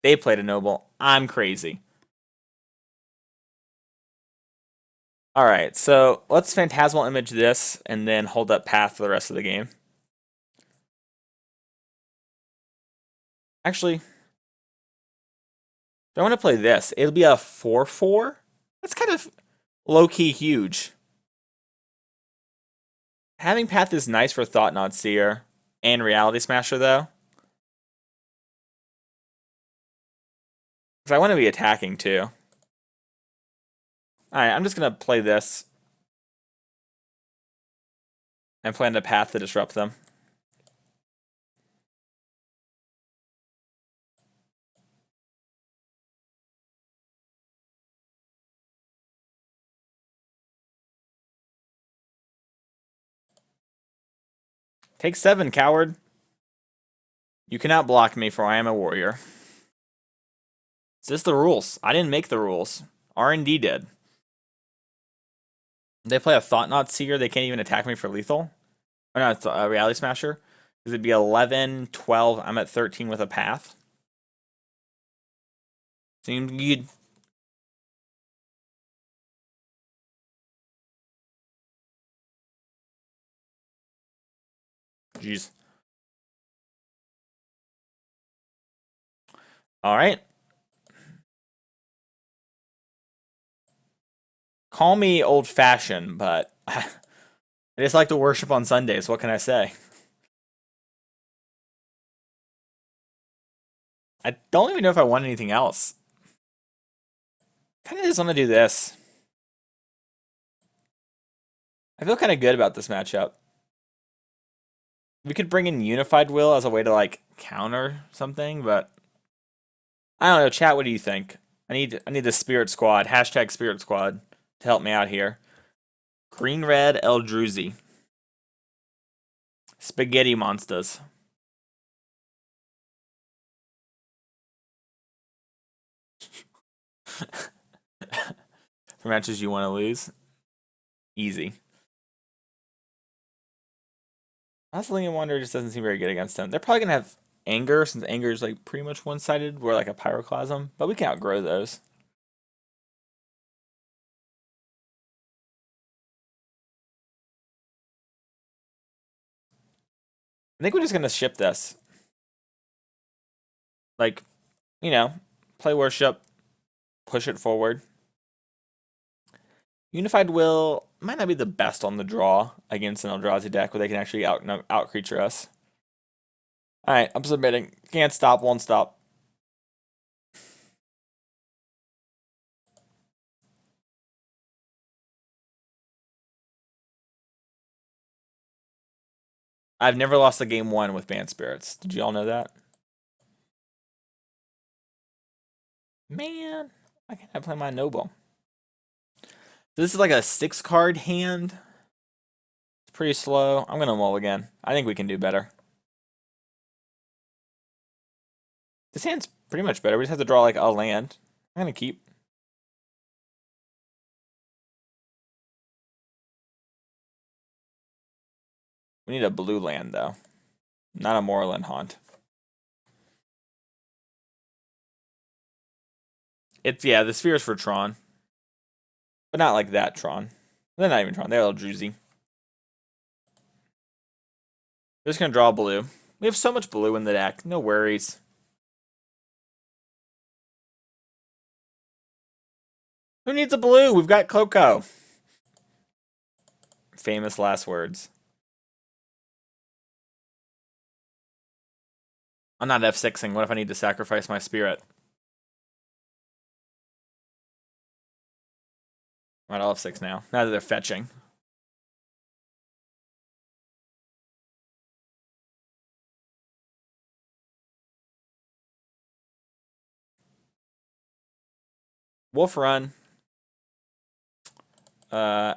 They played a noble. I'm crazy. Alright, so let's Phantasmal Image this and then hold up Path for the rest of the game. Actually, I want to play this. It'll be a 4-4. That's kind of low-key huge. Having Path is nice for Thought-Knot Seer and Reality Smasher, though. Because I want to be attacking, too. Alright, I'm just going to play this. And plan a Path to disrupt them. Take 7, coward. You cannot block me, for I am a warrior. It's just the rules. I didn't make the rules. R&D did. They play a Thought-Knot Seer. They can't even attack me for lethal. Or no, it's a Reality Smasher. Because it'd be 11, 12. I'm at 13 with a Path. Seems good. Jeez. All right. Call me old-fashioned, but I just like to worship on Sundays. What can I say? I don't even know if I want anything else. Kind of just want to do this. I feel kind of good about this matchup. We could bring in Unified Will as a way to, like, counter something, but... I don't know, chat, what do you think? I need the Spirit Squad, hashtag Spirit Squad, to help me out here. Green Red El Druzy. Spaghetti Monsters. For matches you want to lose. Easy. Hustling and Wonder just doesn't seem very good against them. They're probably going to have Anger, since Anger is like pretty much one-sided. We're like a Pyroclasm, but we can outgrow those. I think we're just going to ship this. Like, you know, play Worship, push it forward. Unified Will might not be the best on the draw against an Eldrazi deck where they can actually out-creature us. Alright, I'm submitting. Can't stop, won't stop. I've never lost a game 1 with Bant Spirits. Did you all know that? Man, why can't I play my Noble? This is like a 6-card hand. It's pretty slow. I'm going to mulligan. I think we can do better. This hand's pretty much better. We just have to draw like a land. I'm going to keep. We need a blue land, though. Not a Moorland Haunt. It's, yeah, the sphere's for Tron. But not like that Tron. They're not even Tron. They're a little druzy. We're just going to draw blue. We have so much blue in the deck. No worries. Who needs a blue? We've got Coco. Famous last words. I'm not F6ing. What if I need to sacrifice my spirit? Alright, I'll F6 now. Now that they're fetching. Wolf Run. Uh,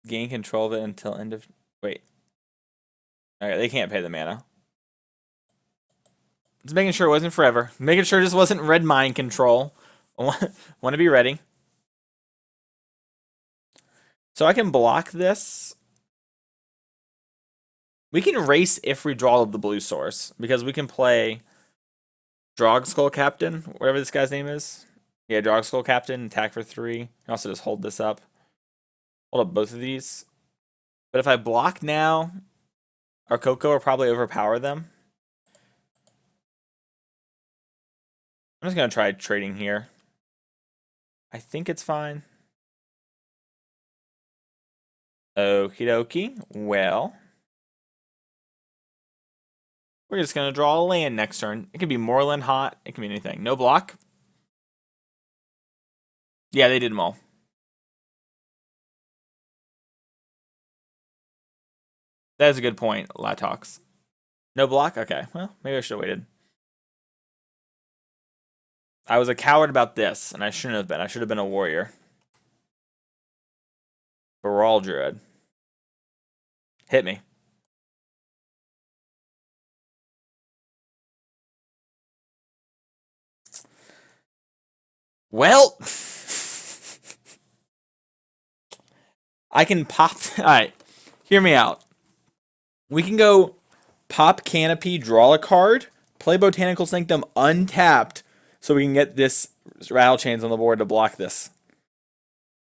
gain control of it until end of. Wait. Okay, they can't pay the mana. Just making sure it wasn't forever. Making sure this wasn't red mind control. Want to be ready. So I can block this. We can race if we draw the blue source because we can play Drogskull Captain, whatever this guy's name is. Yeah, Drogskull Captain, attack for 3. Also just hold this up. Hold up both of these. But if I block now, our Coco will probably overpower them. I'm just going to try trading here. I think it's fine. Okie dokie. Well, we're just going to draw a land next turn. It could be Moorland, Hot. It can be anything. No block. Yeah, they did them all. That is a good point, Latox. No block? Okay. Well, maybe I should have waited. I was a coward about this, and I shouldn't have been. I should have been a warrior. Baral Druid. Hit me. Well, I can pop. All right, hear me out. We can go pop Canopy, draw a card, play Botanical Sanctum untapped, so we can get this Rattle Chains on the board to block this.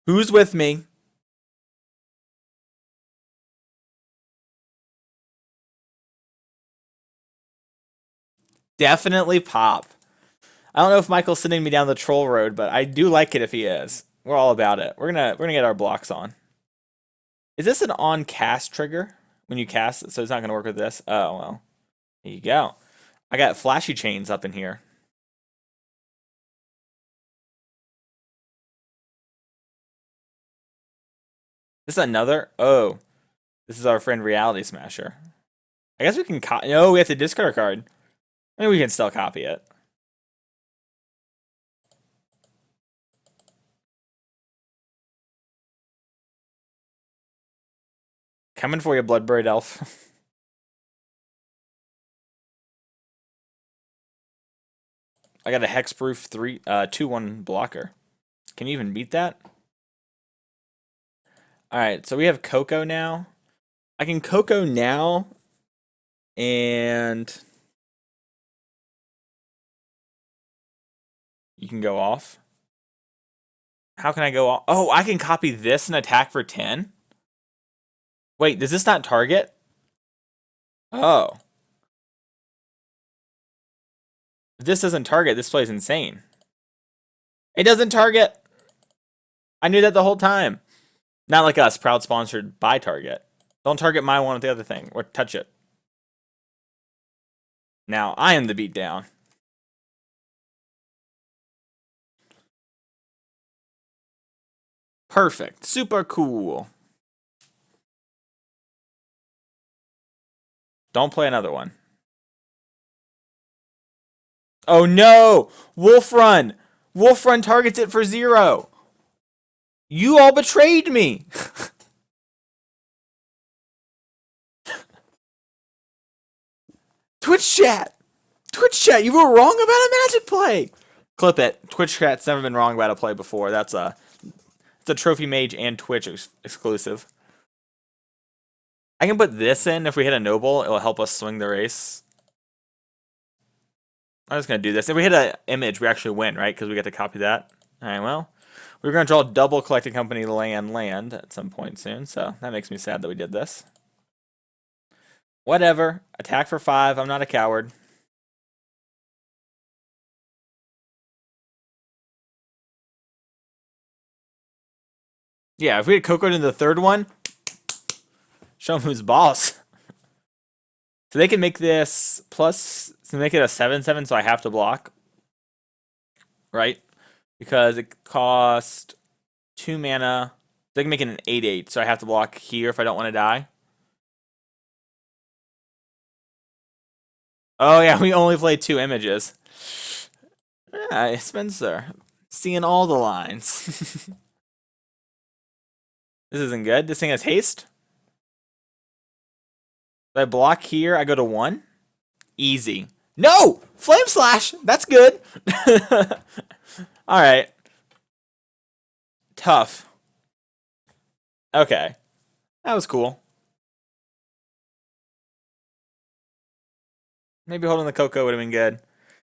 Who's with me? Definitely pop. I don't know if Michael's sending me down the troll road, but I do like it if he is. We're all about it. We're gonna get our blocks on. Is this an on cast trigger when you cast it? So it's not gonna work with this. Oh well. There you go. I got flashy chains up in here. This is another. Oh, this is our friend Reality Smasher. I guess we can copy. No, we have to discard a card. I mean, we can still copy it. Coming for you, Bloodburied Elf. I got a hexproof 2/1 blocker. Can you even beat that? Alright, so we have Coco now. I can Coco now and you can go off. How can I go off? Oh, I can copy this and attack for 10? Wait, does this not target? Oh. If this doesn't target, this play's insane. It doesn't target! I knew that the whole time. Not like us, proud sponsored by Target. Don't target my one with the other thing, or touch it. Now, I am the beatdown. Perfect. Super cool. Don't play another one. Oh no! Wolf Run! Wolf Run targets it for 0. You all betrayed me! Twitch chat! Twitch chat, you were wrong about a Magic play! Clip it. Twitch chat's never been wrong about a play before. It's a Trophy Mage and Twitch exclusive. I can put this in. If we hit a Noble, it'll help us swing the race. I'm just going to do this. If we hit an image, we actually win, right? Because we get to copy that. Alright, well. We're going to draw double Collecting Company land at some point soon. So that makes me sad that we did this. Whatever. Attack for 5. I'm not a coward. Yeah, if we had Cocoed in the third one, show them who's boss. So they can make this plus, to make it a 7/7, so I have to block. Right? Because it cost 2 mana. They can make it an 8/8, so I have to block here if I don't want to die. Oh yeah, we only played 2 images. Yeah, Spencer. Seeing all the lines. This isn't good. This thing has haste. If I block here, I go to 1. Easy. No! Flame Slash! That's good. Alright. Tough. Okay. That was cool. Maybe holding the Coco would have been good.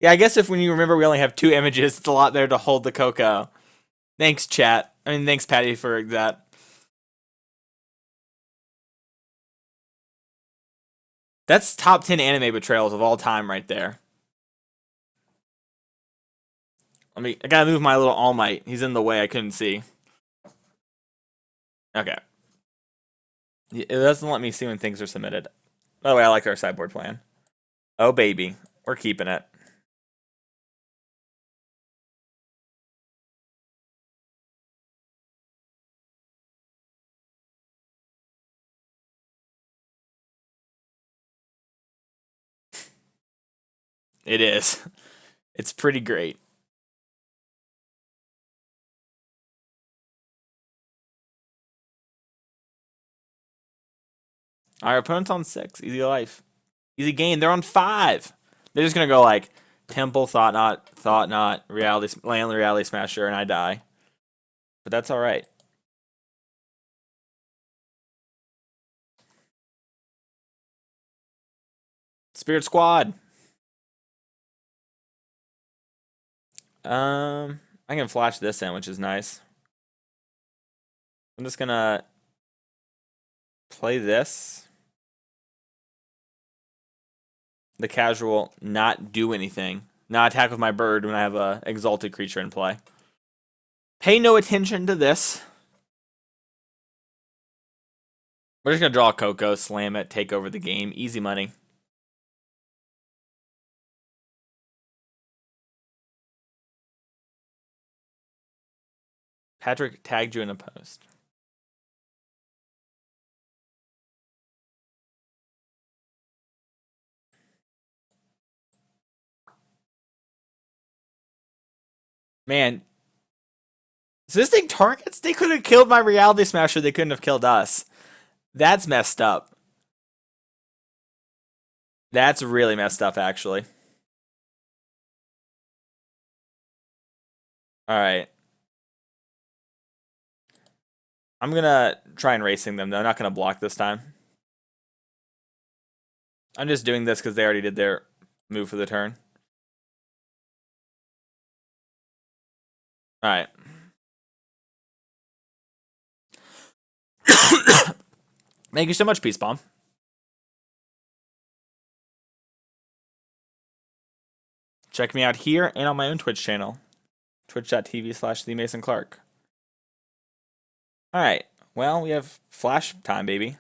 Yeah, I guess if when you remember we only have 2 images, it's a lot there to hold the Coco. Thanks, chat. I mean, thanks, Patty, for that. That's top 10 anime betrayals of all time right there. I gotta move my little All Might. He's in the way, I couldn't see. Okay. It doesn't let me see when things are submitted. By the way, I like our sideboard plan. Oh, baby. We're keeping it. It is. It's pretty great. Our opponent's on 6. Easy life. Easy game. They're on 5. They're just gonna go like Temple, Thought Knot, Reality Smasher, and I die. But that's alright. Spirit Squad. I can flash this in, which is nice. I'm just gonna play this. The casual, not do anything. Not attack with my bird when I have a exalted creature in play. Pay no attention to this. We're just gonna draw a Coco, slam it, take over the game. Easy money. Patrick tagged you in a post. Man. So this thing targets? They could have killed my Reality Smasher. They couldn't have killed us. That's messed up. That's really messed up, actually. Alright. I'm gonna try and racing them, though. I'm not gonna block this time. I'm just doing this because they already did their move for the turn. Alright. Thank you so much, Peace Bomb. Check me out here and on my own Twitch channel. Twitch.tv/TheMasonClark. Alright. Well, we have flash time, baby.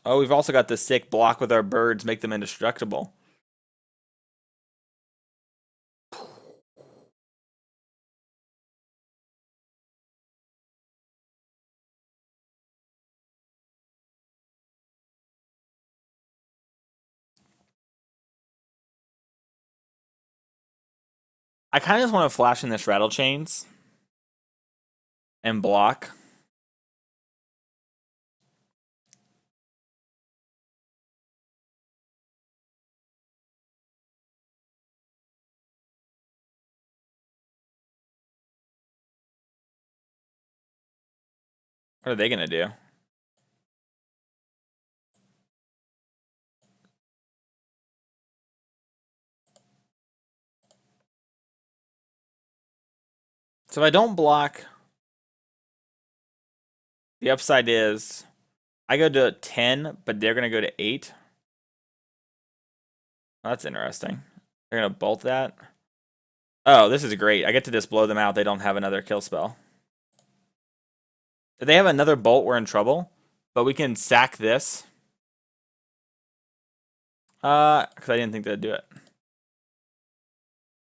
Oh, we've also got the sick block with our birds, make them indestructible. I kind of just want to flash in this Rattle Chains and block. What are they going to do? So if I don't block, the upside is I go to 10, but they're going to go to 8. That's interesting. They're going to bolt that. Oh, this is great. I get to just blow them out. They don't have another kill spell. If they have another bolt, we're in trouble. But we can sack this. Because I didn't think they'd do it.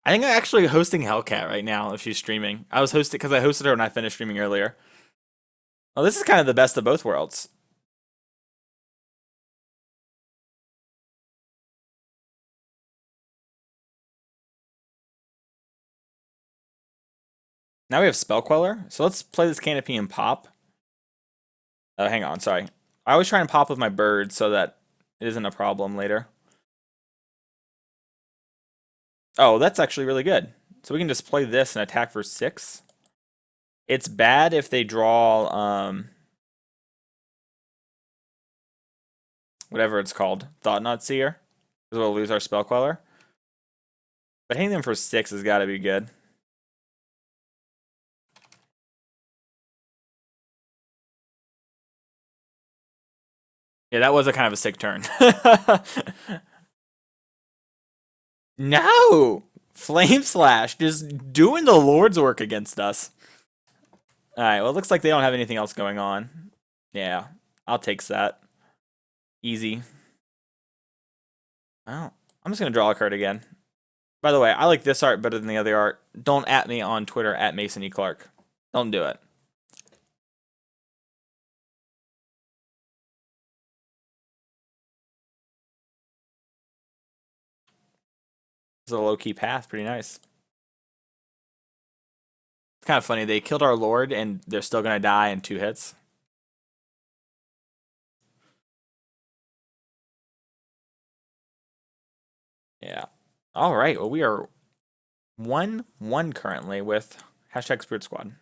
I think I'm actually hosting Hellcat right now if she's streaming. I was hosting because I hosted her when I finished streaming earlier. Well, this is kind of the best of both worlds. Now we have Spell Queller. So let's play this Canopy and pop. Hang on, sorry. I always try and pop with my bird so that it isn't a problem later. Oh, that's actually really good. So we can just play this and attack for 6. It's bad if they draw whatever it's called, Thought Knot Seer, because we'll lose our Spell Queller. But hitting them for 6 has got to be good. Yeah, that was a kind of a sick turn. No! Flame Slash, just doing the Lord's work against us. Alright, well, it looks like they don't have anything else going on. Yeah, I'll take that. Easy. Well, I'm just going to draw a card again. By the way, I like this art better than the other art. Don't at me on Twitter at Mason E. Clark. Don't do it. It's a low-key path. Pretty nice. It's kind of funny. They killed our Lord, and they're still going to die in 2 hits. Yeah. All right. Well, we are 1-1 currently with hashtag Spirit Squad.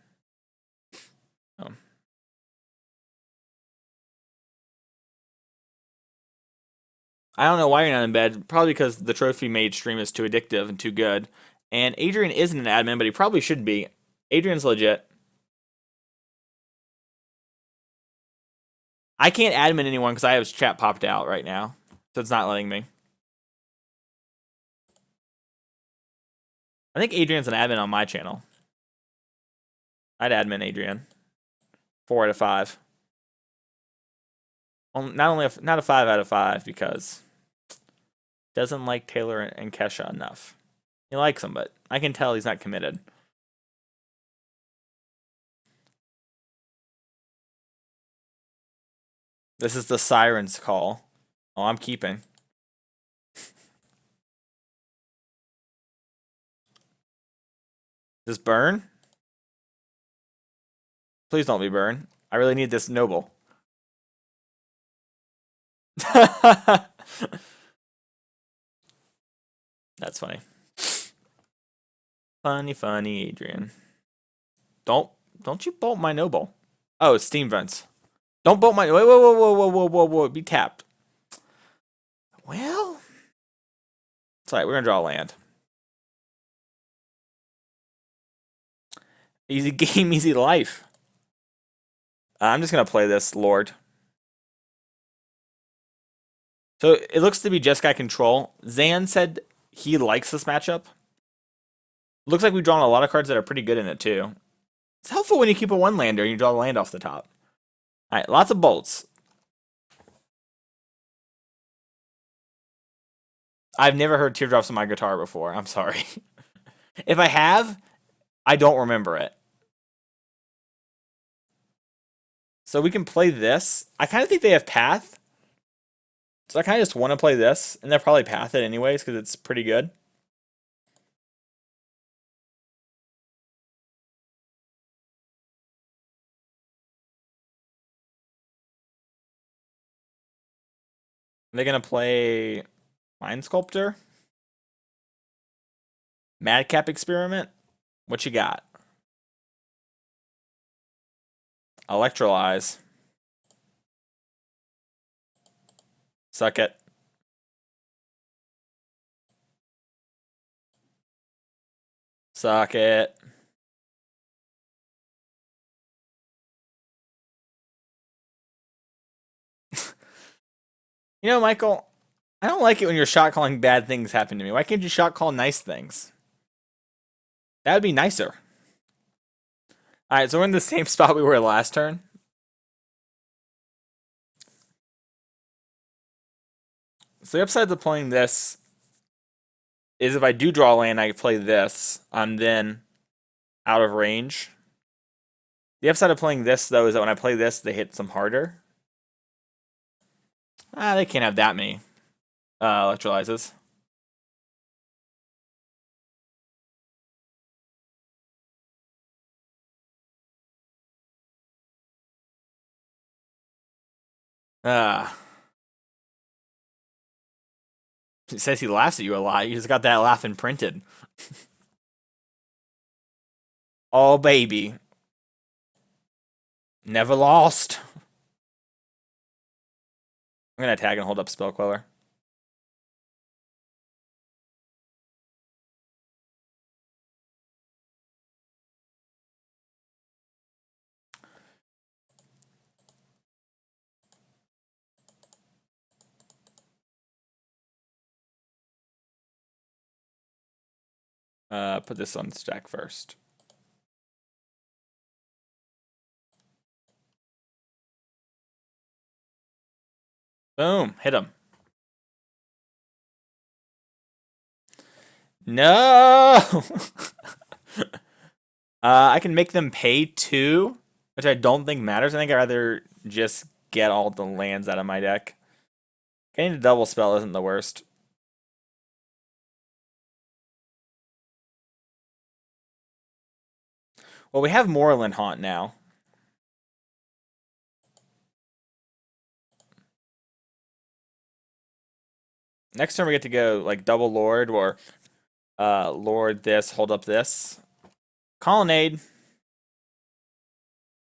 Oh. I don't know why you're not in bed. Probably because the Trophy Mage stream is too addictive and too good. And Adrian isn't an admin, but he probably should be. Adrian's legit. I can't admin anyone because I have his chat popped out right now. So it's not letting me. I think Adrian's an admin on my channel. I'd admin Adrian. 4 out of 5. Not a 5 out of 5 because doesn't like Taylor and Kesha enough. He likes him, but I can tell he's not committed. This is the Siren's Call. Oh, I'm keeping. This burn? Please don't be burn. I really need this noble. That's funny. Funny, Adrian. Don't you bolt my noble. Oh, it's Steam Vents. Don't bolt my whoa, be tapped. Well, it's alright, we're gonna draw a land. Easy game, easy life. I'm just gonna play this Lord. So it looks to be Jeskai control. Zan said he likes this matchup. Looks like we've drawn a lot of cards that are pretty good in it too. It's helpful when you keep a 1-lander and you draw the land off the top. Alright, lots of bolts. I've never heard Teardrops on my guitar before. I'm sorry. If I have, I don't remember it. So we can play this. I kind of think they have Path. So I kind of just want to play this. And they'll probably Path it anyways because it's pretty good. They're going to play Mind Sculptor. Madcap Experiment. What you got? Electrolyze. Suck it. Suck it. You know, Michael, I don't like it when you're shot calling bad things happen to me. Why can't you shot call nice things? That would be nicer. Alright, so we're in the same spot we were last turn. So the upside to playing this is if I do draw land, I play this. I'm then out of range. The upside of playing this, though, is that when I play this, they hit some harder. They can't have that many electrolyzes. Ah. It says he laughs at you a lot. You just got that laugh imprinted. Oh, baby. Never lost. I'm going to attack and hold up Spell Queller. Put this on stack first. Boom. Hit him. No! I can make them pay 2, which I don't think matters. I think I'd rather just get all the lands out of my deck. Getting a double spell isn't the worst. Well, we have Moorland Haunt now. Next turn we get to go like double Lord or Lord this, hold up this. Colonnade.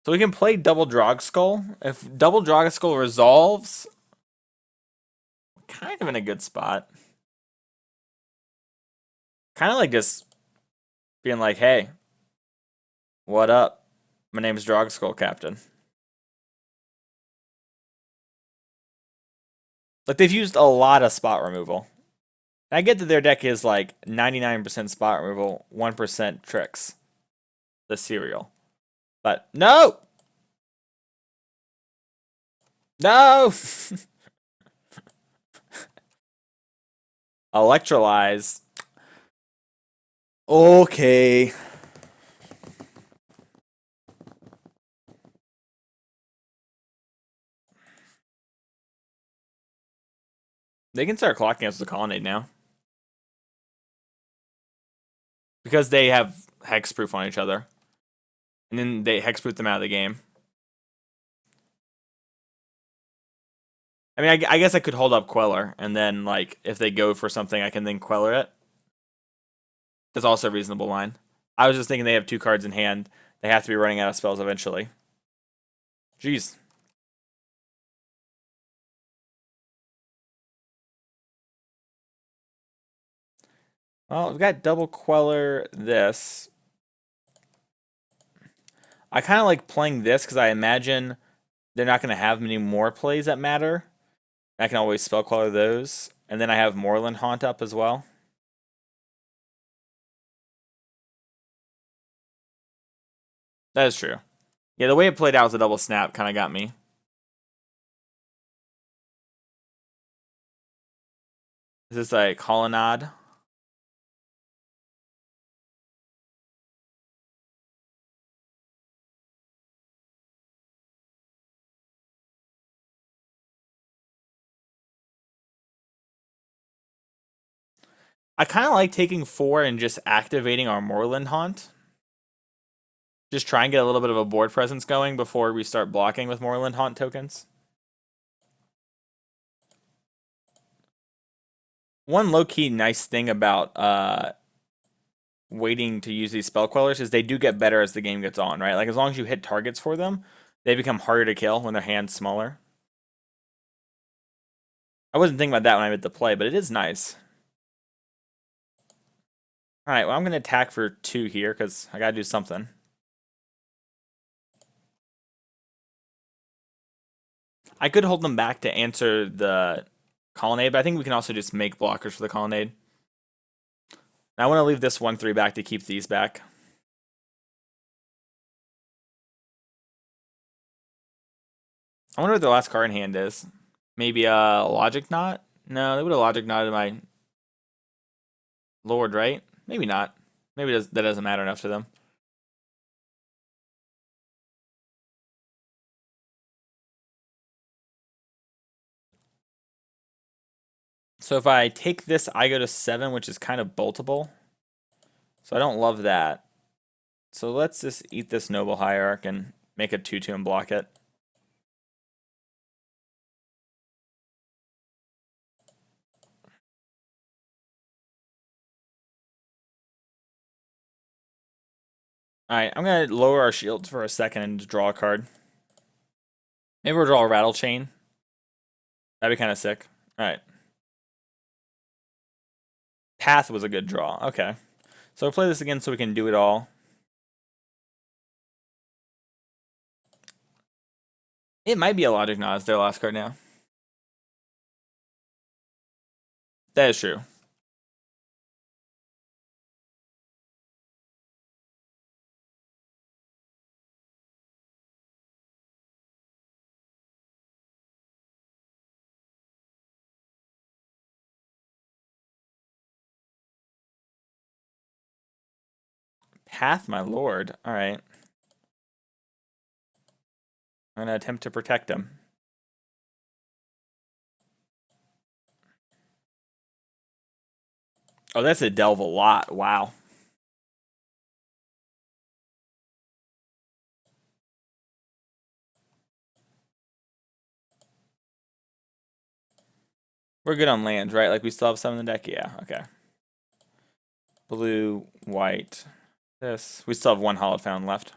So we can play double Drog Skull. If double Drog Skull resolves, kind of in a good spot. Kind of like just being like, hey, what up? My name is Drog Skull Captain. Like they've used a lot of spot removal. I get that their deck is like 99% spot removal, 1% tricks. The cereal. But no! No! Electrolyze. Okay. They can start clocking us with the Colonnade now. Because they have hexproof on each other. And then they hexproof them out of the game. I mean, I guess I could hold up Queller, and then, like, if they go for something, I can then Queller it. That's also a reasonable line. I was just thinking they have 2 cards in hand. They have to be running out of spells eventually. Jeez. Well, we've got double Queller this. I kind of like playing this because I imagine they're not going to have many more plays that matter. I can always spell Queller those. And then I have Moorland Haunt up as well. That is true. Yeah, the way it played out with the double snap kind of got me. Is this like Colonnade? I kind of like taking 4 and just activating our Moorland Haunt. Just try and get a little bit of a board presence going before we start blocking with Moorland Haunt tokens. One low-key nice thing about waiting to use these spell quellers is they do get better as the game gets on, right? Like as long as you hit targets for them, they become harder to kill when their hand's smaller. I wasn't thinking about that when I made the play, but it is nice. Alright, well I'm going to attack for 2 here because I got to do something. I could hold them back to answer the Colonnade, but I think we can also just make blockers for the Colonnade. Now I want to leave this 1/3 back to keep these back. I wonder what the last card in hand is. Maybe a Logic Knot? No, they would have Logic Knotted my Lord, right? Maybe not. Maybe that doesn't matter enough to them. So if I take this, I go to 7, which is kind of boltable. So I don't love that. So let's just eat this Noble Hierarch and make a 2/2 and block it. Alright, I'm gonna lower our shields for a second and draw a card. Maybe we'll draw a Rattle Chain. That'd be kind of sick. Alright. Path was a good draw. Okay. So we'll play this again so we can do it all. It might be a Logic Knot as their last card now. That is true. Path, my lord. Alright. I'm gonna attempt to protect him. Oh, that's a delve a lot. Wow. We're good on lands, right? Like we still have some in the deck? Yeah, okay. Blue, white. This. We still have one Hallowed Fountain left.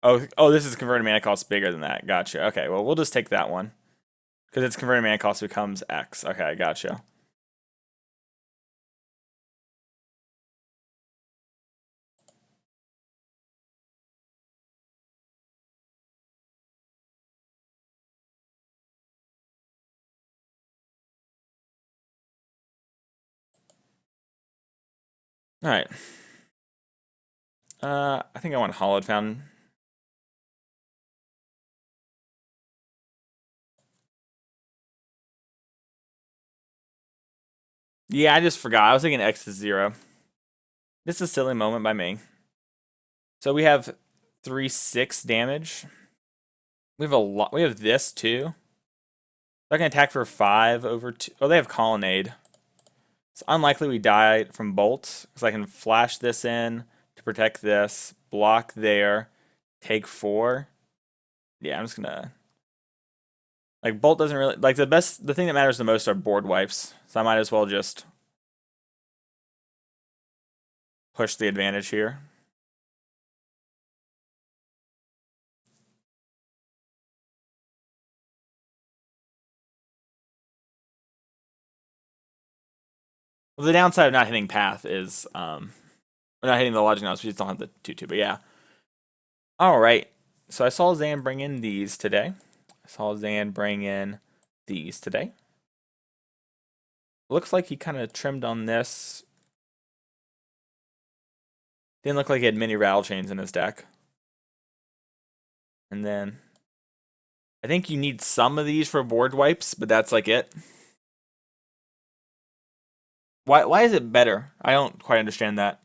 Oh, this is converted mana cost bigger than that. Gotcha. Okay, well, we'll just take that one. Because its converted mana cost becomes X. Okay, gotcha. Alright. I think I want Hallowed Fountain. Yeah, I just forgot. I was thinking X is 0. This is a silly moment by me. So we have 3/6 damage. We have a lot. We have this too. I can attack for 5 over 2. Oh, they have Colonnade. It's unlikely we die from bolts because I can flash this in to protect this, block there, take 4. Yeah, I'm just gonna like bolt doesn't really like the thing that matters the most are board wipes. So I might as well just push the advantage here. Well, the downside of not hitting path is we're not hitting the logic notes, we just don't have the 2/2, but yeah. Alright. So I saw Zan bring in these today. Looks like he kind of trimmed on this. Didn't look like he had many rattle chains in his deck. And then I think you need some of these for board wipes, but that's like it. Why is it better? I don't quite understand that.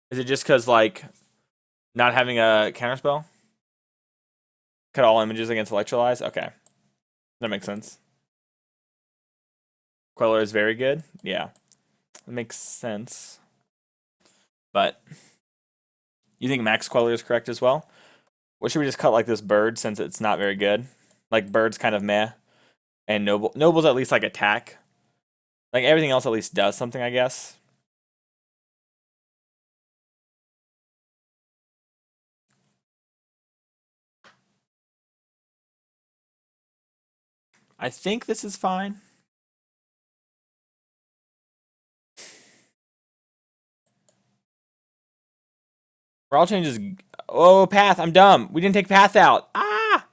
Is it just because like not having a counterspell? Cut all images against Electrolyze? Okay. That makes sense. Queller is very good. Yeah. That makes sense. But you think Max Queller is correct as well? What should we just cut like this bird since it's not very good? Like bird's kind of meh. And Noble's at least like attack. Like everything else at least does something, I guess. I think this is fine. Raw changes. Oh, path. I'm dumb. We didn't take path out. Ah!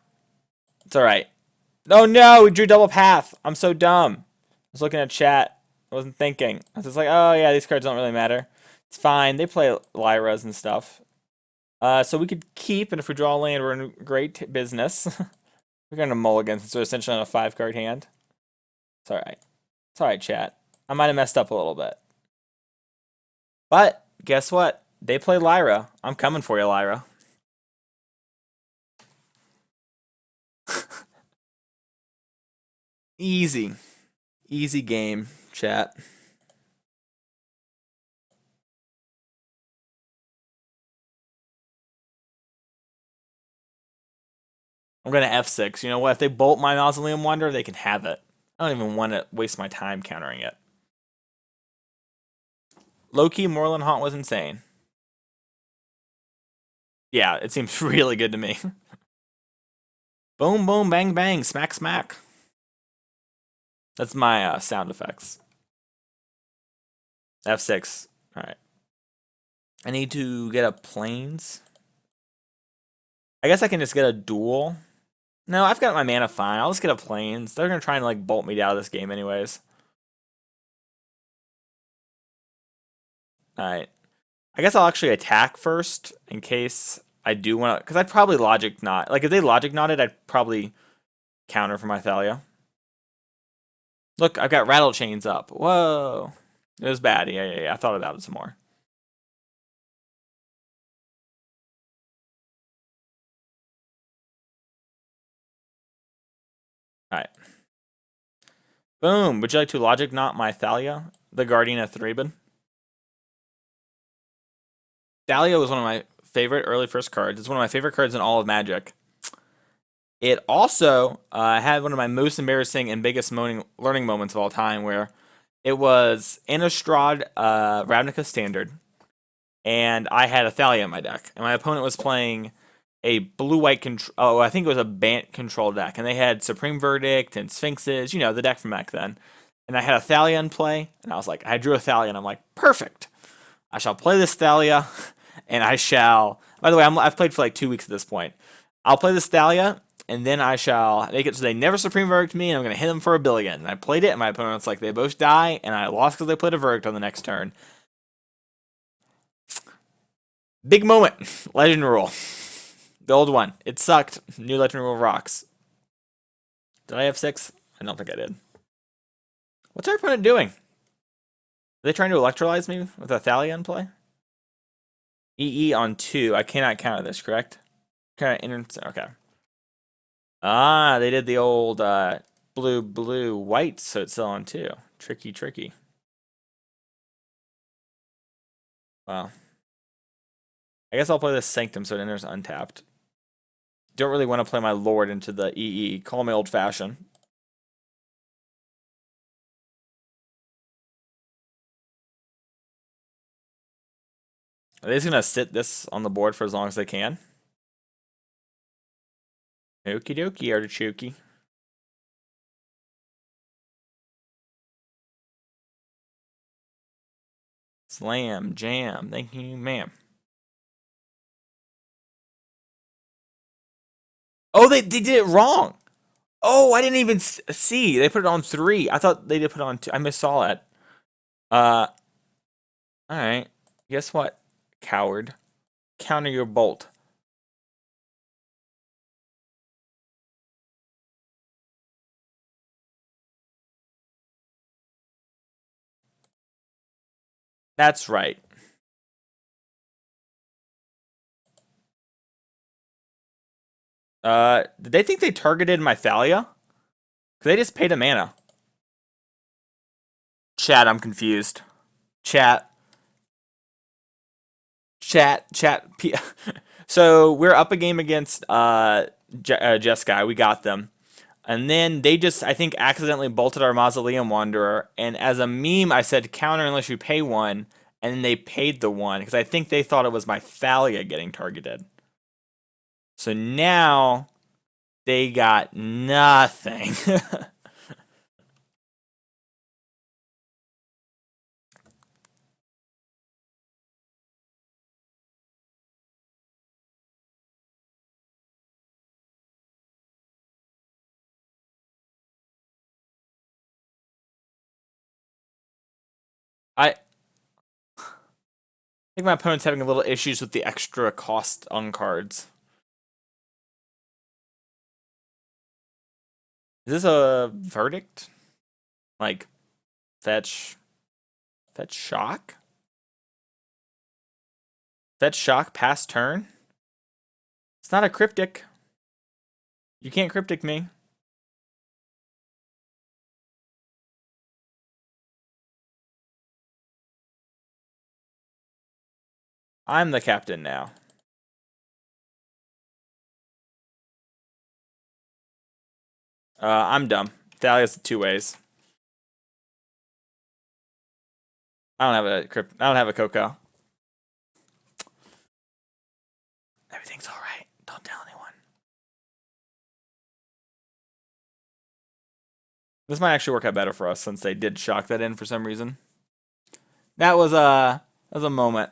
It's alright. Oh no, we drew double path. I'm so dumb. I was looking at chat. I wasn't thinking. I was just like, oh yeah, these cards don't really matter. It's fine. They play Lyras and stuff. So we could keep, and if we draw a land, we're in great business. We're going to mulligan since we're essentially on a 5-card hand. It's alright. It's alright, chat. I might have messed up a little bit. But, guess what? They play Lyra. I'm coming for you, Lyra. Easy. Easy game, chat. I'm gonna F6. You know what? If they bolt my Mausoleum Wanderer, they can have it. I don't even want to waste my time countering it. Low-key, Moorland Haunt was insane. Yeah, it seems really good to me. Boom, boom, bang, bang, smack, smack. That's my sound effects. F6. All right. I need to get a planes. I guess I can just get a duel. No, I've got my mana fine. I'll just get a planes. They're gonna try and like bolt me out of this game anyways. All right. I guess I'll actually attack first in case I do want to, because I'd probably logic not. Like if they logic knotted, I'd probably counter for my Thalia. Look, I've got rattle chains up. Whoa, it was bad. Yeah. I thought about it some more. All right. Boom. Would you like to logic knot my Thalia, the Guardian of Thraben? Thalia was one of my favorite early first cards. It's one of my favorite cards in all of Magic. It also had one of my most embarrassing and biggest learning moments of all time, where it was Innistrad Ravnica Standard, and I had a Thalia in my deck, and my opponent was playing a blue-white control. Oh, I think it was a Bant control deck, and they had Supreme Verdict and Sphinxes, you know, the deck from back then. And I had a Thalia in play, and I was like, I drew a Thalia, and I'm like, perfect. I shall play this Thalia, and I shall. By the way, I've played for like 2 weeks at this point. I'll play this Thalia, and then I shall make it so they never Supreme Verdict me, and I'm going to hit them for a billion. And I played it, and my opponent's like, they both die, and I lost because they played a Verdict on the next turn. Big moment. Legend Rule. The old one. It sucked. New Legend Rule rocks. Did I have 6? I don't think I did. What's our opponent doing? Are they trying to electrolyze me with a Thalia in play? EE on 2. I cannot counter this, correct? Okay. Ah, they did the old blue, white, so it's still on 2. Tricky. Wow. I guess I'll play this Sanctum so it enters untapped. Don't really want to play my Lord into the EE. Call me old-fashioned. Are they just going to sit this on the board for as long as they can? Okie dokie, artichoke. Slam, jam, thank you, ma'am. Oh, they did it wrong. Oh, I didn't even see. They put it on 3. I thought they did put it on 2. I missaw it. All right. Guess what, coward? Counter your bolt. That's right. Did they think they targeted my Thalia? Cause they just paid a mana. Chat, I'm confused. Chat. So we're up a game against Jeskai. We got them. And then they just, I think, accidentally bolted our Mausoleum Wanderer. And as a meme, I said counter unless you pay 1. And then they paid the 1 because I think they thought it was my Thalia getting targeted. So now they got nothing. I think my opponent's having a little issues with the extra cost on cards. Is this a verdict? Like, fetch shock? Fetch shock past turn? It's not a cryptic. You can't cryptic me. I'm the captain now. I'm dumb. Thalia's 2 ways. I don't have a I don't have a Coco. Everything's all right. Don't tell anyone. This might actually work out better for us since they did shock that in for some reason. That was a moment.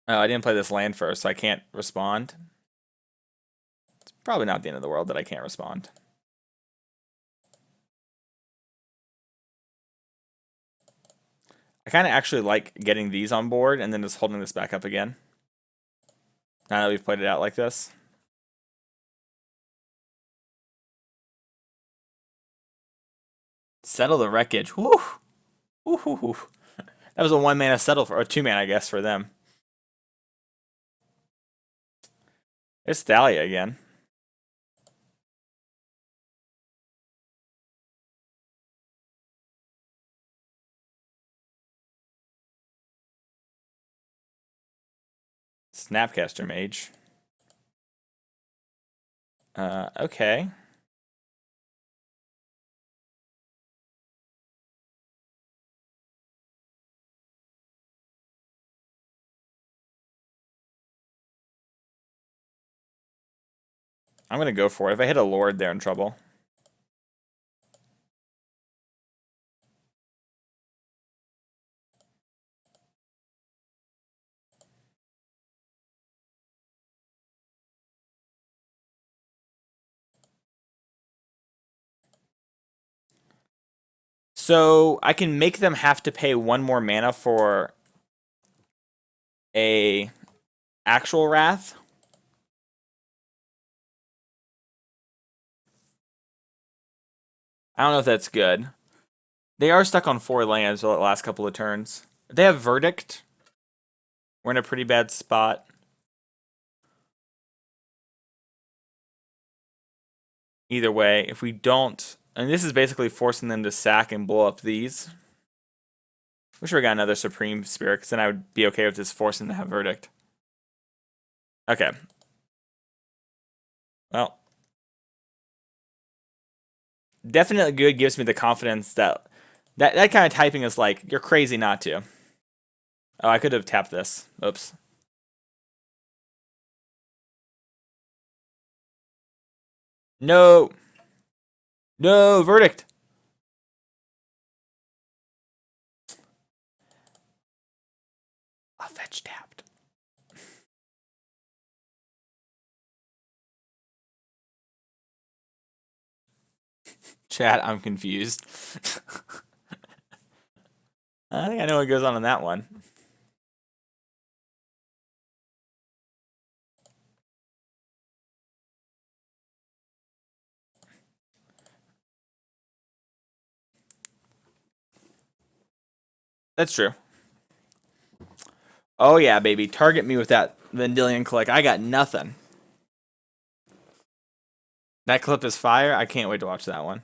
Oh, I didn't play this land first, so I can't respond. It's probably not the end of the world that I can't respond. I kind of actually like getting these on board and then just holding this back up again. Now that we've played it out like this. Settle the wreckage. Woo! Woo, woo, woo. That was a 1-mana settle for, or 2-mana, I guess, for them. It's Thalia again. Snapcaster Mage. Okay. I'm gonna go for it. If I hit a Lord, they're in trouble. So I can make them have to pay 1 more mana for a actual Wrath. I don't know if that's good. They are stuck on 4 lands the last couple of turns. If they have Verdict, we're in a pretty bad spot. Either way, if we don't, and this is basically forcing them to sack and blow up these. Wish we got another Supreme Spirit, because then I would be okay with just forcing them to have Verdict. Okay. Well, definitely good. Gives me the confidence that that kind of typing is like, you're crazy not to. Oh, I could have tapped this. Oops. No. No, Verdict. I'll fetch tapped. Chat, I'm confused. I think I know what goes on in that one. That's true. Oh yeah, baby. Target me with that Vendilion Click. I got nothing. That clip is fire. I can't wait to watch that one.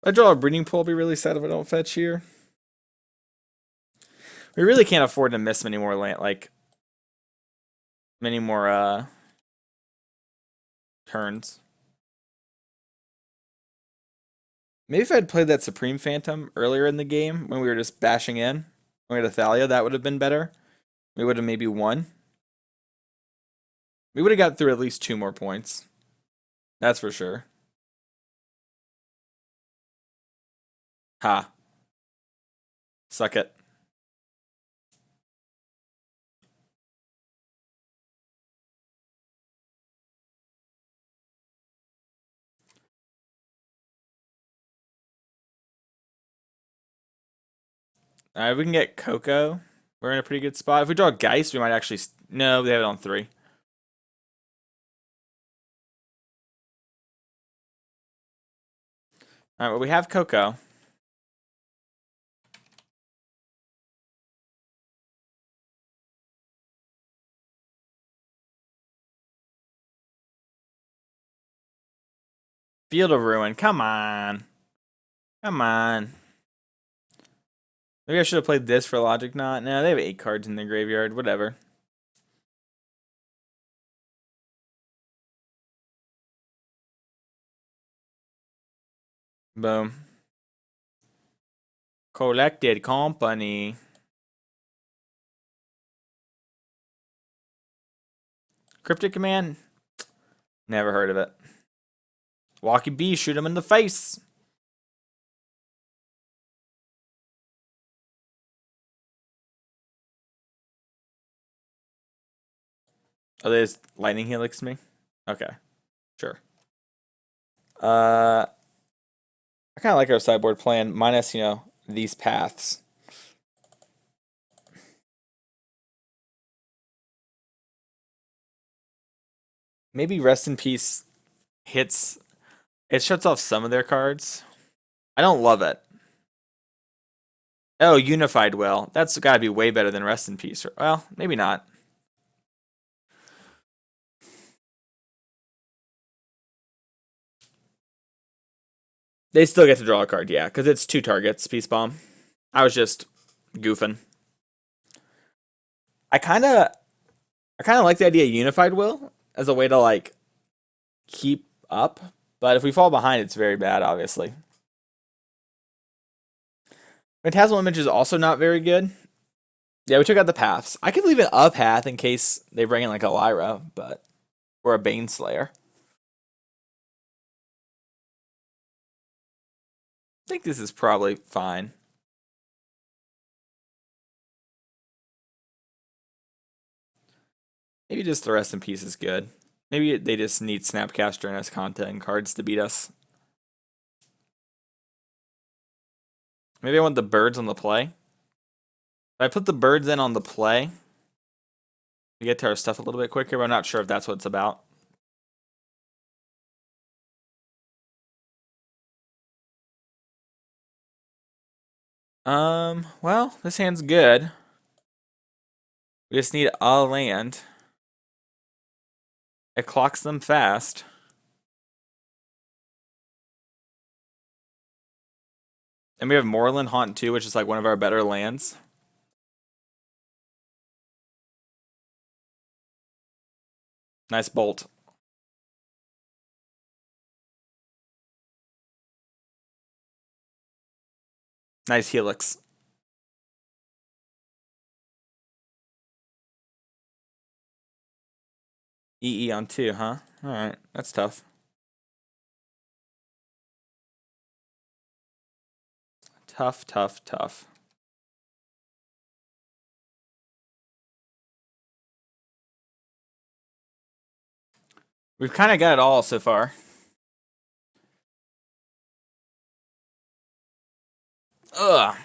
I draw a breeding pool. I'll be really sad if I don't fetch here. We really can't afford to miss many more turns. Maybe if I'd played that Supreme Phantom earlier in the game when we were just bashing in, when we had a Thalia, that would have been better. We would have maybe won. We would have got through at least 2 more points. That's for sure. Ha. Suck it. Alright, we can get Coco. We're in a pretty good spot. If we draw Geist, we might actually... No, they have it on 3. Alright, well, we have Coco. Field of Ruin. Come on. Come on. Maybe I should have played this for Logic Knot. No, they have 8 cards in their graveyard. Whatever. Boom. Collected Company. Cryptic Command? Never heard of it. Walkie B, shoot him in the face. Oh, they just lightning helix me? Okay. Sure. I kind of like our sideboard plan, minus, these paths. Maybe Rest in Peace hits. It shuts off some of their cards. I don't love it. Oh, Unified Will. That's got to be way better than Rest in Peace. Well, maybe not. They still get to draw a card, yeah, because it's 2 targets, Peace Bomb. I was just goofing. I kind of like the idea of Unified Will as a way to, like, keep up. But if we fall behind, it's very bad, obviously. Phantasmal Image is also not very good. Yeah, we took out the paths. I could leave it a path in case they bring in, like, a Lyra, but... Or a Baneslayer. I think this is probably fine. Maybe just the Rest in Peace is good. Maybe they just need Snapcaster and Esconta and cards to beat us. Maybe I want the birds on the play. If I put the birds in on the play, we get to our stuff a little bit quicker, but I'm not sure if that's what it's about. Well, this hand's good. We just need a land. It clocks them fast. And we have Moorland Haunt too, which is like one of our better lands. Nice bolt. Nice helix. EE on 2, huh? Alright, that's tough. Tough, tough, tough. We've kind of got it all so far. Ugh.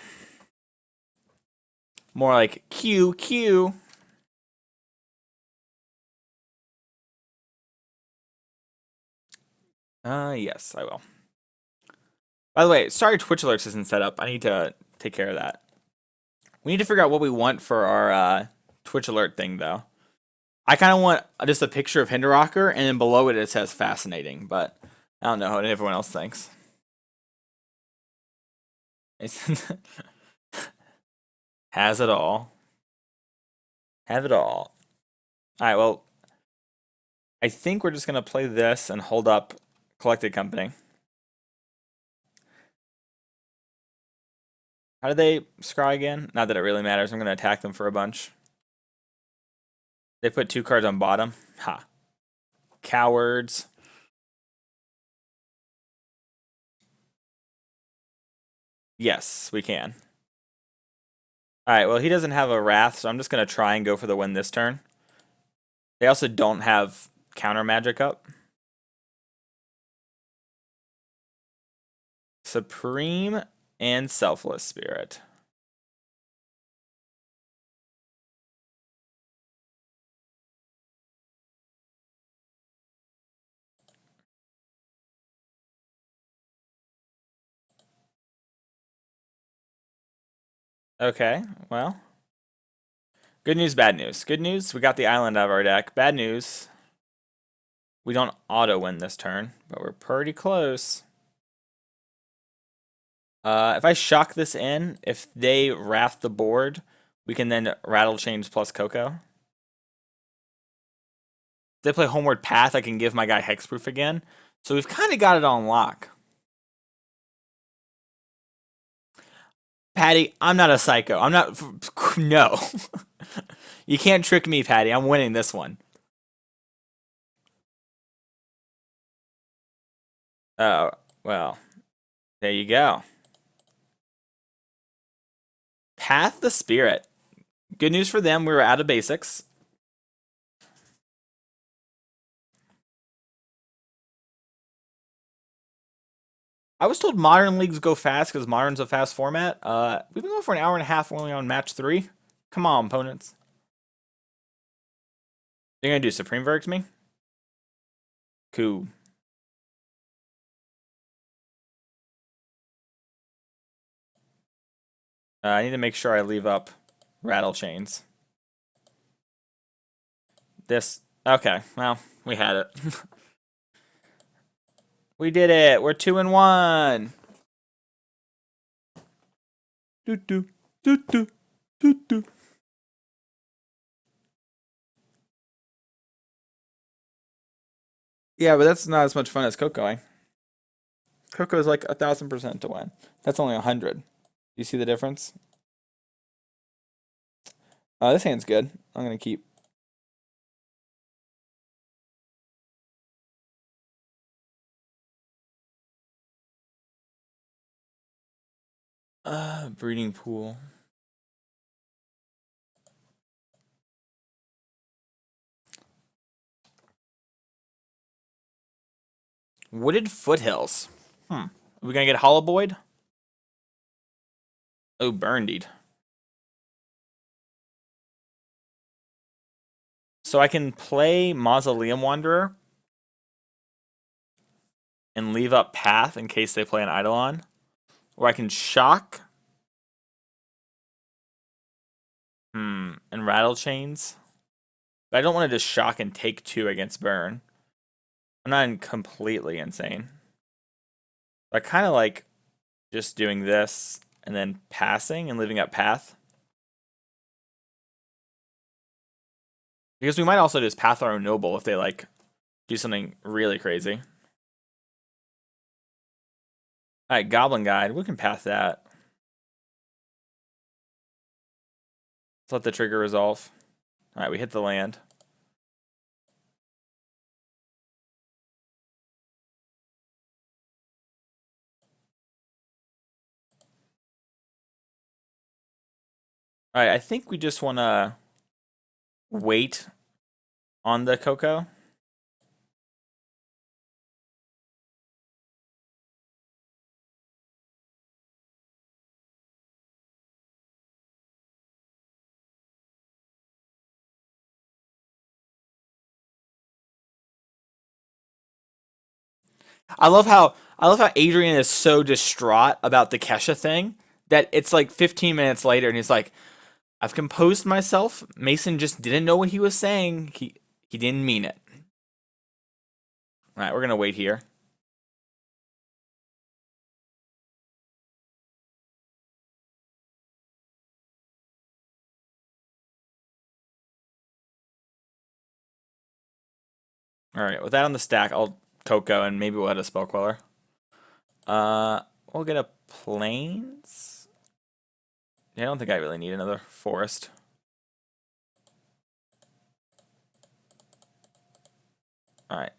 More like Q, Q. Yes, I will. By the way, sorry Twitch alerts isn't set up. I need to take care of that. We need to figure out what we want for our Twitch alert thing, though. I kind of want just a picture of Hinderrocker, and then below it says fascinating, but I don't know what everyone else thinks. Has it all. Have it all. Alright, well, I think we're just going to play this and hold up Collected Company. How did they scry again? Not that it really matters. I'm going to attack them for a bunch. They put 2 cards on bottom. Ha. Cowards. Yes, we can. Alright, well, he doesn't have a Wrath, so I'm just going to try and go for the win this turn. They also don't have counter magic up. Supreme and Selfless Spirit. Okay, well. Good news, bad news. Good news, we got the island out of our deck. Bad news, we don't auto-win this turn, but we're pretty close. If I shock this in, if they wrath the board, we can then rattle change plus Coco. If they play Homeward Path, I can give my guy Hexproof again. So we've kind of got it on lock. Patty, I'm not a psycho. I'm not. No. You can't trick me, Patty. I'm winning this one. Oh, well. There you go. Path the Spirit. Good news for them. We were out of basics. I was told modern leagues go fast because modern's a fast format. We've been going for an hour and a half only on match 3. Come on, opponents. You're gonna do Supreme Verdict me? Cool. I need to make sure I leave up rattle chains. This. Okay, well, we had it. We did it. We're 2-1. Do do do do do do. Yeah, but that's not as much fun as Cocoing. Coco is like 1,000% to win. That's only 100. You see the difference? This hand's good. I'm gonna keep. Breeding pool. Wooded foothills. Are we gonna get Hollow Boyd? Oh, Burned. So I can play Mausoleum Wanderer and leave up Path in case they play an Eidolon. Or I can shock. And Rattle Chains. But I don't want to just shock and take 2 against Burn. I'm not completely insane. I kind of like just doing this and then passing and leaving up Path. Because we might also just path our own Noble if they like do something really crazy. Alright, Goblin Guide. We can path that. Let's let the trigger resolve. Alright, we hit the land. Alright, I think we just want to wait on the Coco. I love how Adrian is so distraught about the Kesha thing that it's like 15 minutes later and he's like, I've composed myself. Mason just didn't know what he was saying. He didn't mean it. All right, we're gonna wait here. All right, with that on the stack, I'll Coco and maybe we'll hit a Spell Queller. We'll get a Plains. Yeah, I don't think I really need another Forest. All right.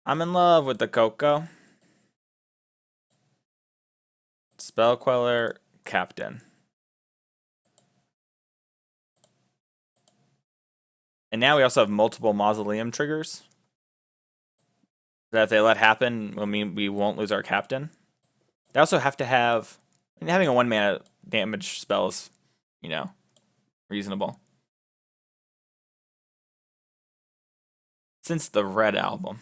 I'm in love with the Coco. Spell Queller, Captain. And now we also have multiple Mausoleum triggers. That if they let happen, I mean, we won't lose our Captain. They also have to have... I mean, having a 1-mana damage spell is, you know, reasonable. Since the Red Album.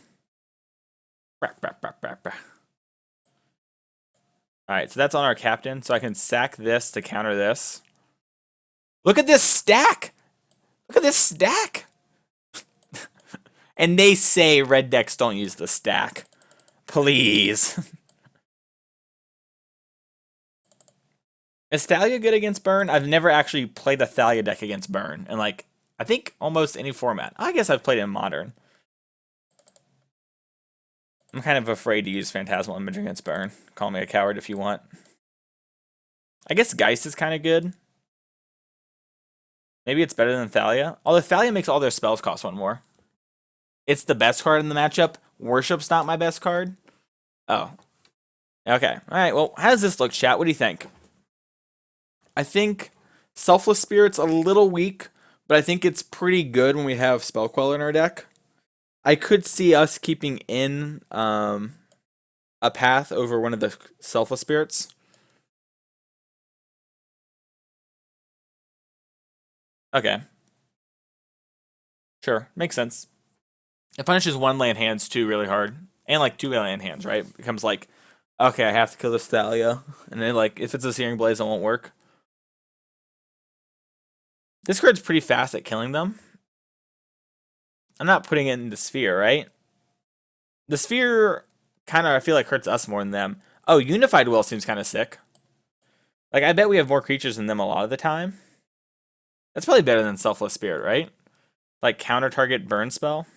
Alright, so that's on our Captain. So I can sack this to counter this. Look at this stack! Look at this stack! And they say red decks don't use the stack. Please. Is Thalia good against Burn? I've never actually played a Thalia deck against Burn, and like I think almost any format. I guess I've played it in Modern. I'm kind of afraid to use Phantasmal Image against Burn. Call me a coward if you want. I guess Geist is kind of good. Maybe it's better than Thalia. Although Thalia makes all their spells cost one more. It's the best card in the matchup. Worship's not my best card. Oh. Okay. Alright, well, how does this look, chat? What do you think? I think Selfless Spirit's a little weak, but I think it's pretty good when we have Spell Queller in our deck. I could see us keeping in a path over one of the Selfless Spirits. Okay. Sure, makes sense. It punishes one land hands too really hard. And like two land hands, right? It becomes like, okay, I have to kill this Thalia. And then like if it's a Searing Blaze, it won't work. This card's pretty fast at killing them. I'm not putting it in the Sphere, right? The Sphere kind of, I feel like, hurts us more than them. Oh, Unified Will seems kind of sick. Like, I bet we have more creatures than them a lot of the time. That's probably better than Selfless Spirit, right? Like, counter-target burn spell.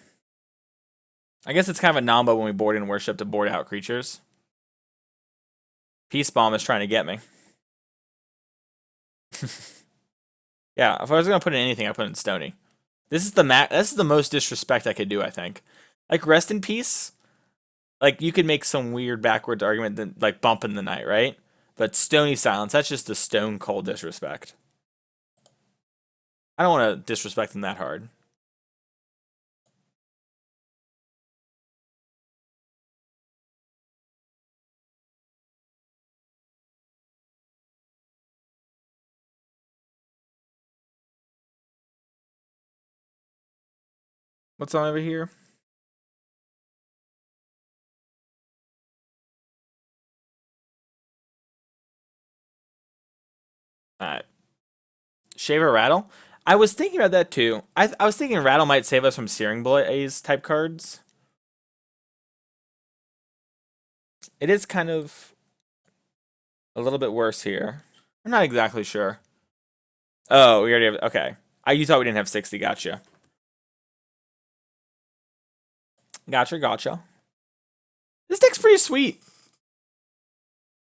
I guess it's kind of a nombo when we board in Worship to board out creatures. Peace Bomb is trying to get me. Yeah, if I was going to put in anything, I'd put in Stony. This is the most disrespect I could do, I think. Like, Rest in Peace, like, you could make some weird backwards argument than, like, Bump in the Night, right? But Stony Silence, that's just a stone cold disrespect. I don't want to disrespect them that hard. What's on over here? Alright. Shaver Rattle? I was thinking about that too. I was thinking Rattle might save us from Searing Blaze type cards. It is kind of a little bit worse here. I'm not exactly sure. Oh, we already have. Okay. You thought we didn't have 60. Gotcha. Gotcha. This deck's pretty sweet.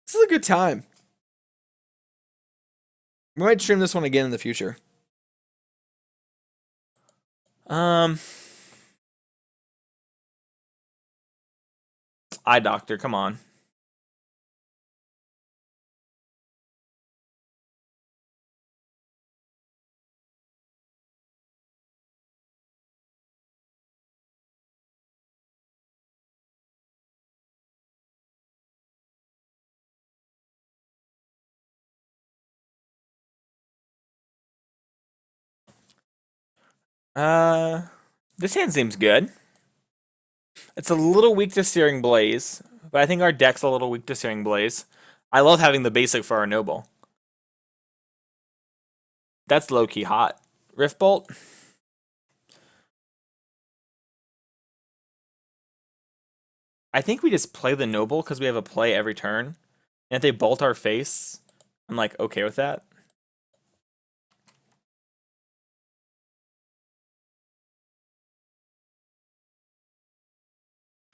This is a good time. We might stream this one again in the future. Eye Doctor, come on. This hand seems good. It's a little weak to Searing Blaze, but I think our deck's a little weak to Searing Blaze. I love having the basic for our Noble. That's low-key hot. Rift Bolt? I think we just play the Noble because we have a play every turn. And if they bolt our face, I'm like okay with that.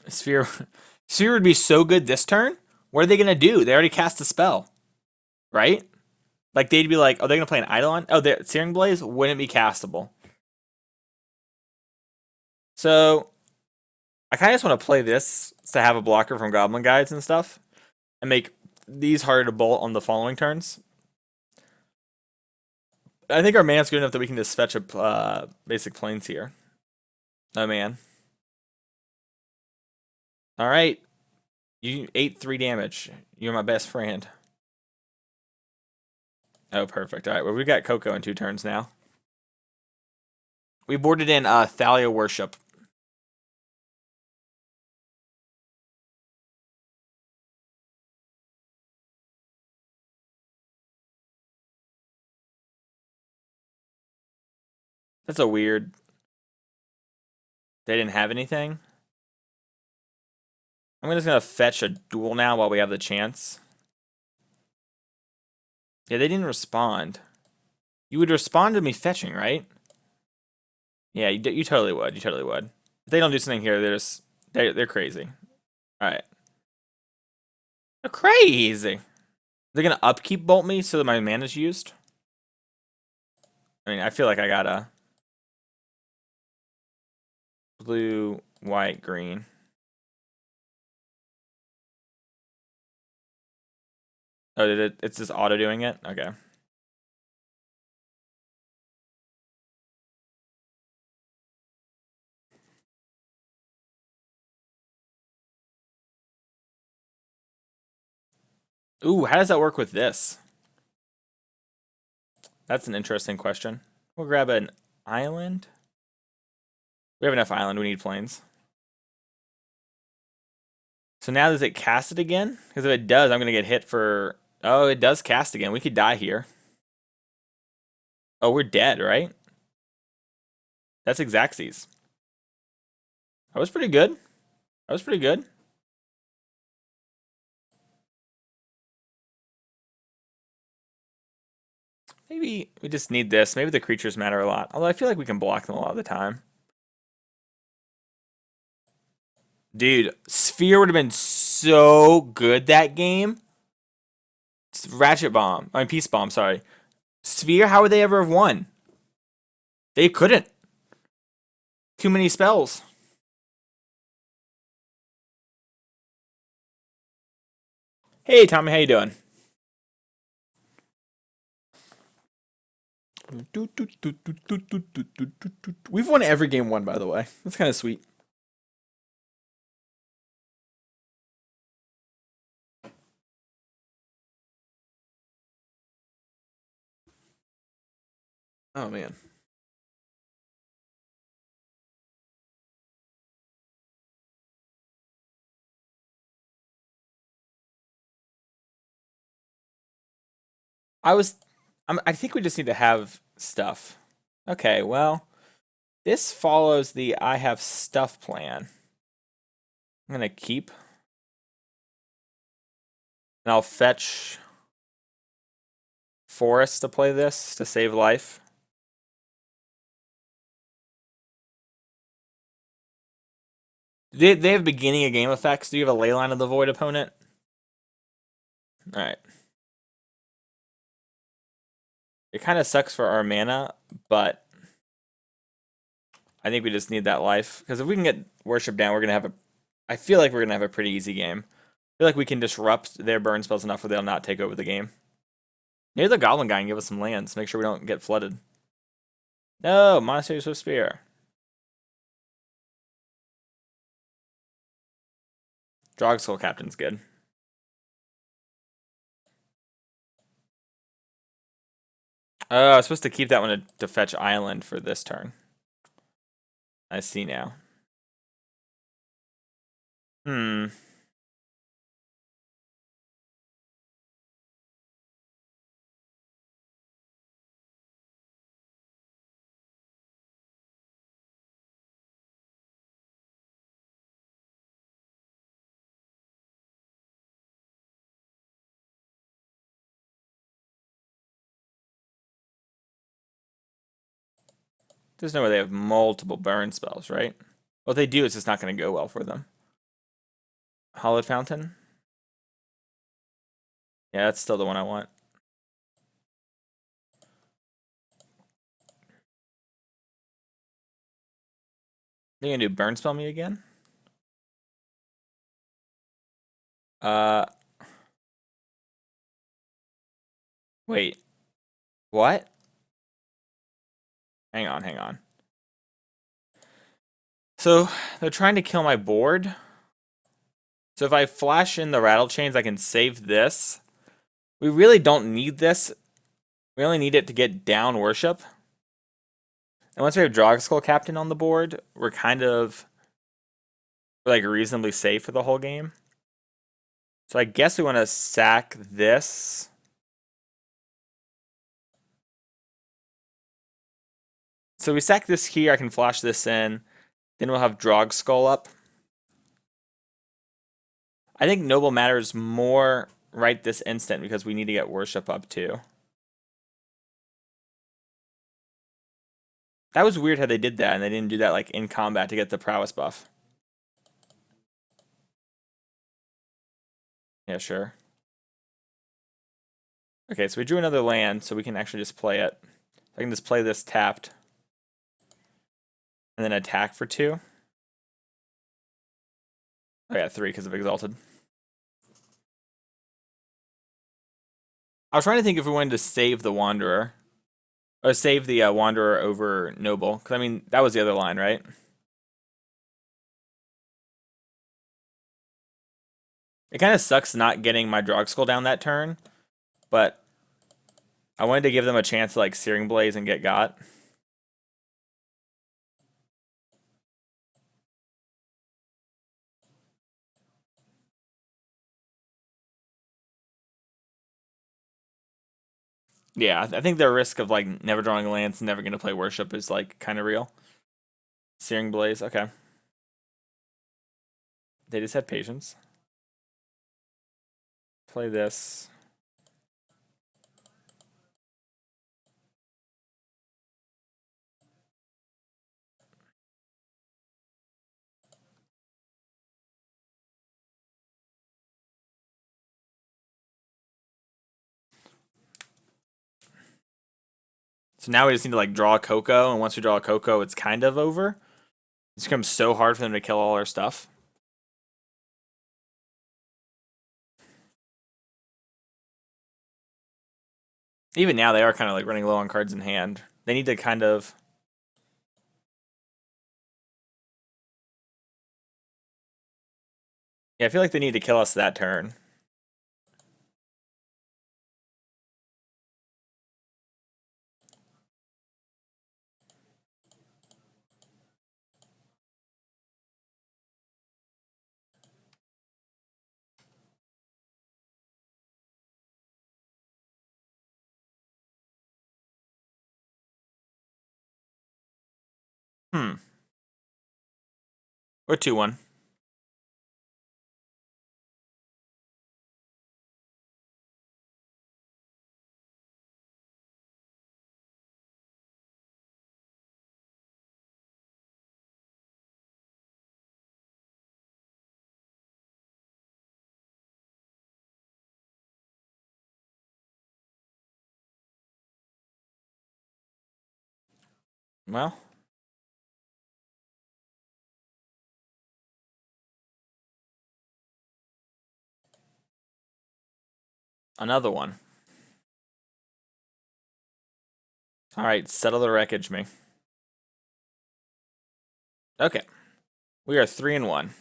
Sphere Sphere would be so good this turn. What are they gonna do? They already cast a spell. Right? Like they'd be like, oh, they're gonna play an Eidolon? Oh, the Searing Blaze wouldn't be castable. So I kinda just want to play this to have a blocker from Goblin Guides and stuff. And make these harder to bolt on the following turns. I think our mana's good enough that we can just fetch a basic planes here. Oh man. Alright. You ate 3 damage. You're my best friend. Oh, perfect. Alright, well we got Coco in 2 turns now. We boarded in Thalia Worship. That's a weird. They didn't have anything. I'm just gonna fetch a duel now while we have the chance. Yeah, they didn't respond. You would respond to me fetching, right? Yeah, you totally would. You totally would. If they don't do something here, they're crazy. All right. They're crazy. They're gonna upkeep bolt me so that my mana's used. I mean, I feel like I gotta blue, white, green. Oh, it's just auto doing it? Okay. Ooh, how does that work with this? That's an interesting question. We'll grab an island. We have enough island. We need plains. So now does it cast it again? Because if it does, I'm going to get hit for... Oh, it does cast again. We could die here. Oh, we're dead, right? That's Xaxes. That was pretty good. That was pretty good. Maybe we just need this. Maybe the creatures matter a lot. Although I feel like we can block them a lot of the time. Dude, Sphere would have been so good that game. Ratchet Bomb. I mean, Peace Bomb, sorry. Sphere, how would they ever have won? They couldn't. Too many spells. Hey, Tommy, how you doing? We've won every game one, by the way. That's kind of sweet. Oh, man. I was... I think we just need to have stuff. Okay, well, this follows the I have stuff plan. I'm going to keep. And I'll fetch Forest to play this to save life. They have beginning of game effects. Do you have a Leyline of the Void opponent? Alright. It kind of sucks for our mana, but I think we just need that life. Because if we can get Worship down, we're going to have a... I feel like we're going to have a pretty easy game. I feel like we can disrupt their burn spells enough where they'll not take over the game. Maybe the Goblin guy and give us some lands. Make sure we don't get flooded. No, Monasteries with Spear. Drog Captain's good. I was supposed to keep that one to fetch Island for this turn. I see now. Hmm. There's no way they have multiple burn spells, right? What they do is just not going to go well for them. Hallowed Fountain? Yeah, that's still the one I want. They gonna do burn spell me again? Uh, wait. What? Hang on, hang on. So, they're trying to kill my board. So if I flash in the rattle chains, I can save this. We really don't need this. We only need it to get down Worship. And once we have Drogskull Captain on the board, we're kind of like reasonably safe for the whole game. So I guess we want to sack this. So we sack this here, I can flash this in. Then we'll have Drogskull up. I think Noble matters more right this instant because we need to get Worship up too. That was weird how they did that, and they didn't do that like in combat to get the prowess buff. Yeah, sure. Okay, so we drew another land, so we can actually just play it. I can just play this tapped, and then attack for 2. I got 3 because of Exalted. I was trying to think if we wanted to save the Wanderer. Or save the Wanderer over Noble. Because, I mean, that was the other line, right? It kind of sucks not getting my Drog down that turn. But I wanted to give them a chance to, like, Searing Blaze and get got. Yeah, I think the risk of, like, never drawing a lance and never going to play Worship is, like, kind of real. Searing Blaze, okay. They just have patience. Play this. So now we just need to like draw a Coco, and once we draw a Coco, it's kind of over. It's become so hard for them to kill all our stuff. Even now, they are kind of like running low on cards in hand. They need to kind of. Yeah, I feel like they need to kill us that turn. Hmm. Or 2-1. Well, another one. All right, settle the wreckage, me. Okay, we are 3-1.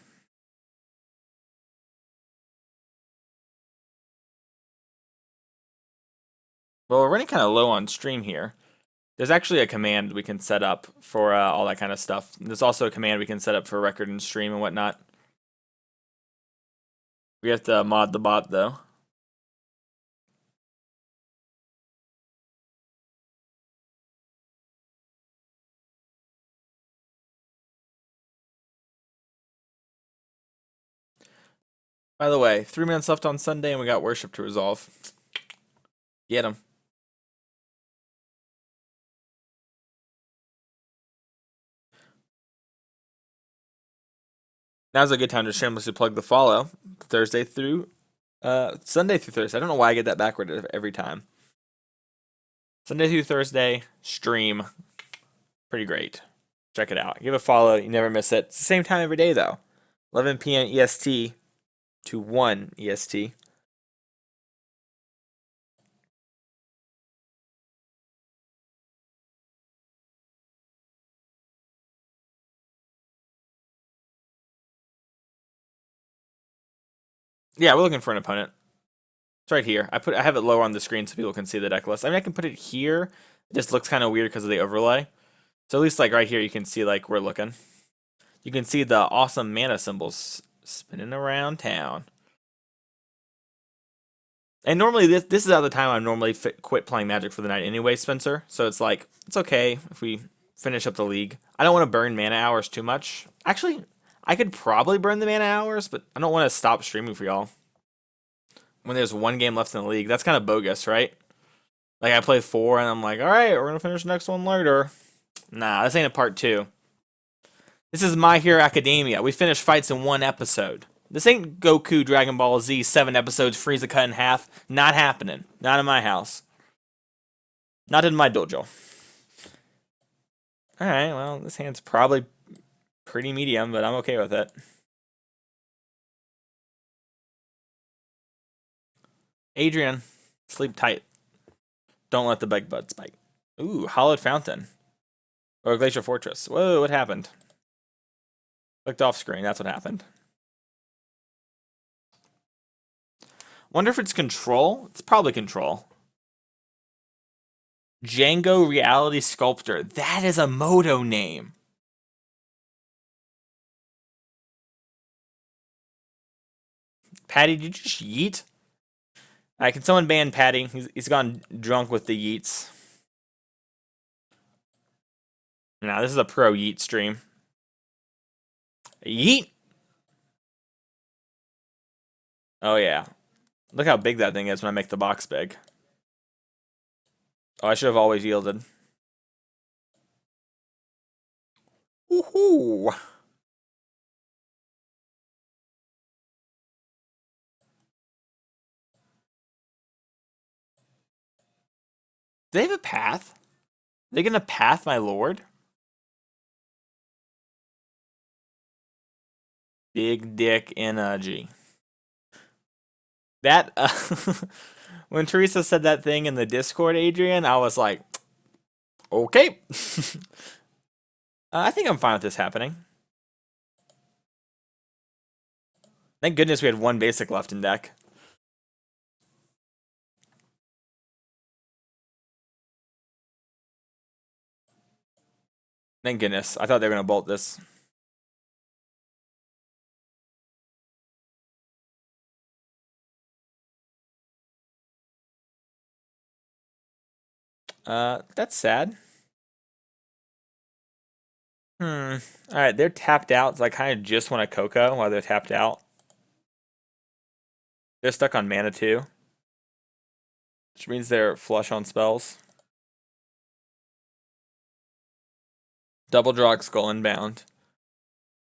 Well, we're running kind of low on stream here. There's actually a command we can set up for all that kind of stuff. There's also a command we can set up for record and stream and whatnot. We have to mod the bot though. By the way, 3 minutes left on Sunday and we got worship to resolve. Get him. Now's a good time to shamelessly plug the follow. Thursday through Sunday through Thursday. I don't know why I get that backward every time. Sunday through Thursday stream. Pretty great. Check it out. Give a follow. You never miss it. It's the same time every day though. 11 p.m. EST to 1 EST. Yeah, we're looking for an opponent. It's right here. I have it lower on the screen so people can see the deck list. I mean, I can put it here. It just looks kind of weird because of the overlay. So at least like right here, you can see like we're looking. You can see the awesome mana symbols spinning around town. And normally this is at the time I normally quit playing Magic for the night anyway, Spencer. So it's like it's okay if we finish up the league. I don't want to burn mana hours too much. Actually, I could probably burn the mana hours, but I don't want to stop streaming for y'all when there's 1 game left in the league. That's kind of bogus, right? Like I play 4 and I'm like, all right, we're gonna finish the next one later. Nah, this ain't a part 2. This is My Hero Academia. We finished fights in 1 episode. This ain't Goku Dragon Ball Z 7 episodes, Frieza cut in half. Not happening. Not in my house. Not in my dojo. Alright, well, this hand's probably pretty medium, but I'm okay with it. Adrian, sleep tight. Don't let the big buds bite. Ooh, Hollowed Fountain. Or Glacier Fortress. Whoa, what happened? Clicked off screen, that's what happened. Wonder if it's control? It's probably control. Django Reality Sculptor. That is a moto name. Patty, did you just yeet? Alright, can someone ban Patty? He's gone drunk with the yeets. Nah, this is a pro yeet stream. Yeet! Oh yeah. Look how big that thing is when I make the box big. Oh, I should have always yielded. Woohoo! Do they have a path? Are they gonna path my lord? Big dick energy. That when Teresa said that thing in the Discord, Adrian, I was like, okay. I think I'm fine with this happening. Thank goodness we had 1 basic left in deck. Thank goodness. I thought they were gonna bolt this. That's sad. Alright, they're tapped out, so I kind of just want a Coco while they're tapped out. They're stuck on mana too, which means they're flush on spells. Double Drog Skull inbound.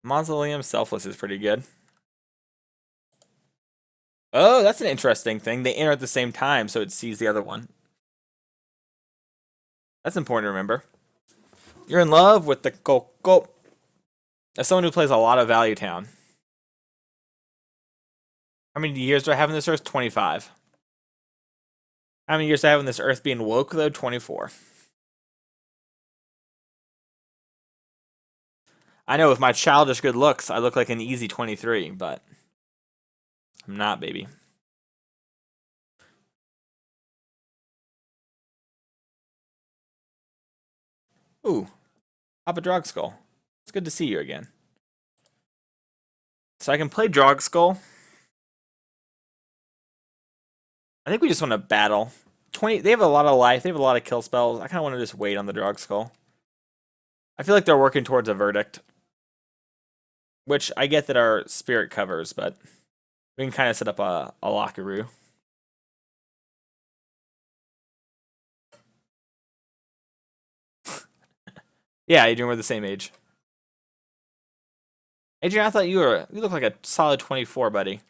Mausoleum Selfless is pretty good. Oh, that's an interesting thing. They enter at the same time, so it sees the other one. That's important to remember. You're in love with the Coco. As someone who plays a lot of Value Town. How many years do I have in this Earth? 25. How many years do I have in this Earth being woke, though? 24. I know with my childish good looks, I look like an easy 23, but I'm not, baby. Ooh, Papa Drog Skull. It's good to see you again. So I can play Drog Skull. I think we just want to battle. 20. They have a lot of life. They have a lot of kill spells. I kind of want to just wait on the Drog Skull. I feel like they're working towards a verdict. Which I get that our spirit covers, but we can kind of set up a Lockaroo. Yeah, Adrian, we're the same age. Adrian, I thought you look like a solid 24, buddy.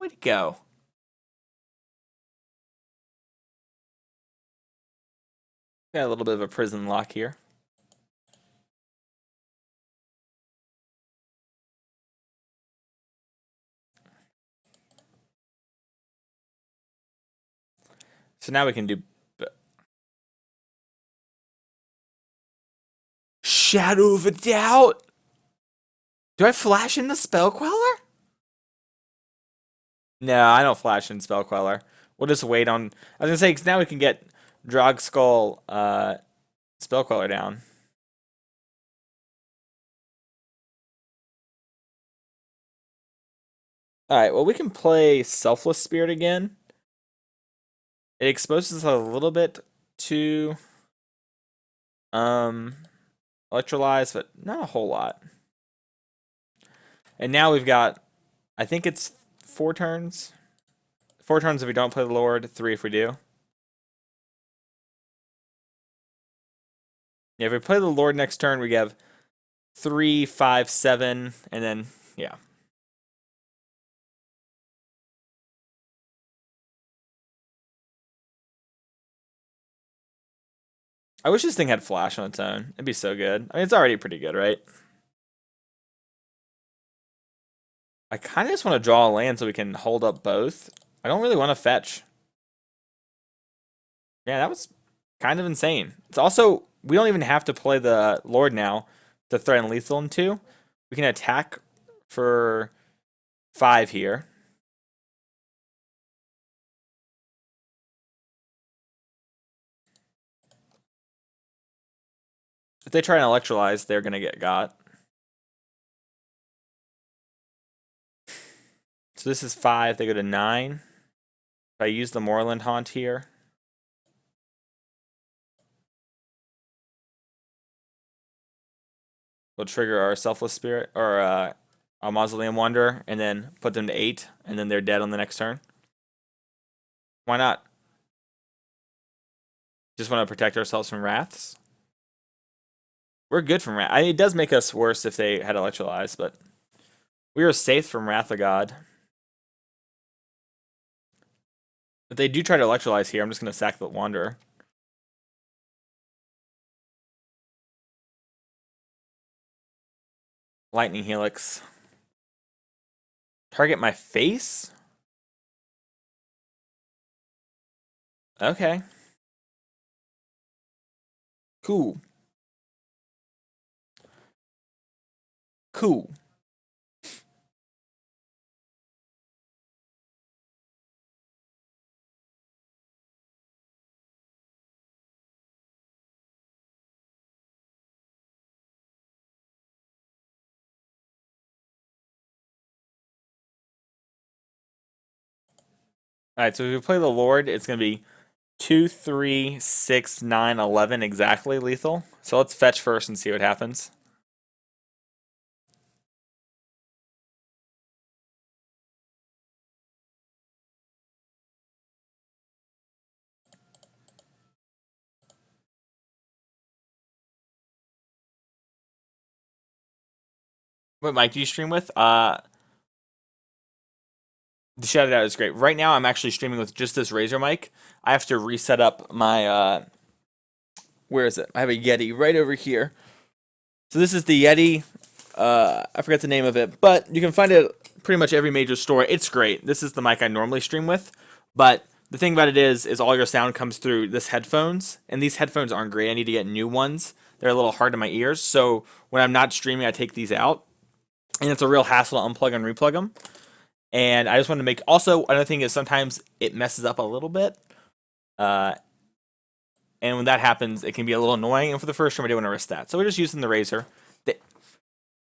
Way to go. Got a little bit of a prison lock here. So now we can do Shadow of a Doubt. Do I flash in the Spell Queller? No, I don't flash in Spell Queller. We'll just wait on. I was gonna say, because now we can get Drog Skull Spell Queller down. Alright, well, we can play Selfless Spirit again. It exposes a little bit to Electrolyze, but not a whole lot. And now we've got, I think it's 4 turns. 4 turns if we don't play the Lord, 3 if we do. Yeah, if we play the Lord next turn, we have 3, 5, 7, and then yeah. I wish this thing had flash on its own. It'd be so good. I mean, it's already pretty good, right? I kind of just want to draw a land so we can hold up both. I don't really want to fetch. Yeah, that was kind of insane. It's also, we don't even have to play the Lord now to threaten lethal in 2. We can attack for 5 here. If they try and electrolyze, they're going to get got. So this is 5. They go to 9. If I use the Moorland Haunt here. We'll trigger our Selfless Spirit, or our Mausoleum Wanderer, and then put them to 8, and then they're dead on the next turn. Why not? Just want to protect ourselves from Wraths. We're good from Wrath. It does make us worse if they had Electrolyze, but we are safe from Wrath of God. If they do try to Electrolyze here, I'm just going to sack the Wanderer. Lightning Helix. Target my face? Okay. Cool. Cool. Alright, so if we play the Lord, it's going to be 2, 3, 6, 9, 11 exactly lethal. So let's fetch first and see what happens. What mic do you stream with? The shout out is great. Right now, I'm actually streaming with just this Razer mic. I have to reset up my where is it? I have a Yeti right over here. So this is the Yeti. I forgot the name of it, but you can find it at pretty much every major store. It's great. This is the mic I normally stream with, but the thing about it is all your sound comes through this headphones, and these headphones aren't great. I need to get new ones. They're a little hard to my ears, so when I'm not streaming, I take these out, and it's a real hassle to unplug and replug them. And I just want to make, also, another thing is sometimes it messes up a little bit. And when that happens, it can be a little annoying. And for the first time, I didn't want to risk that. So we're just using the Razer.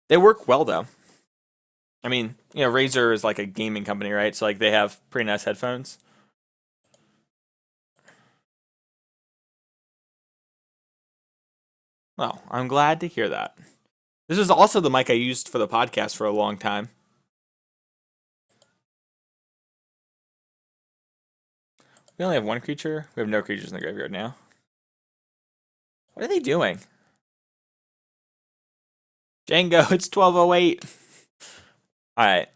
They work well, though. I mean, Razer is like a gaming company, right? So like they have pretty nice headphones. Well, I'm glad to hear that. This is also the mic I used for the podcast for a long time. We only have one creature. We have no creatures in the graveyard now. What are they doing? Django, it's 12:08. Alright.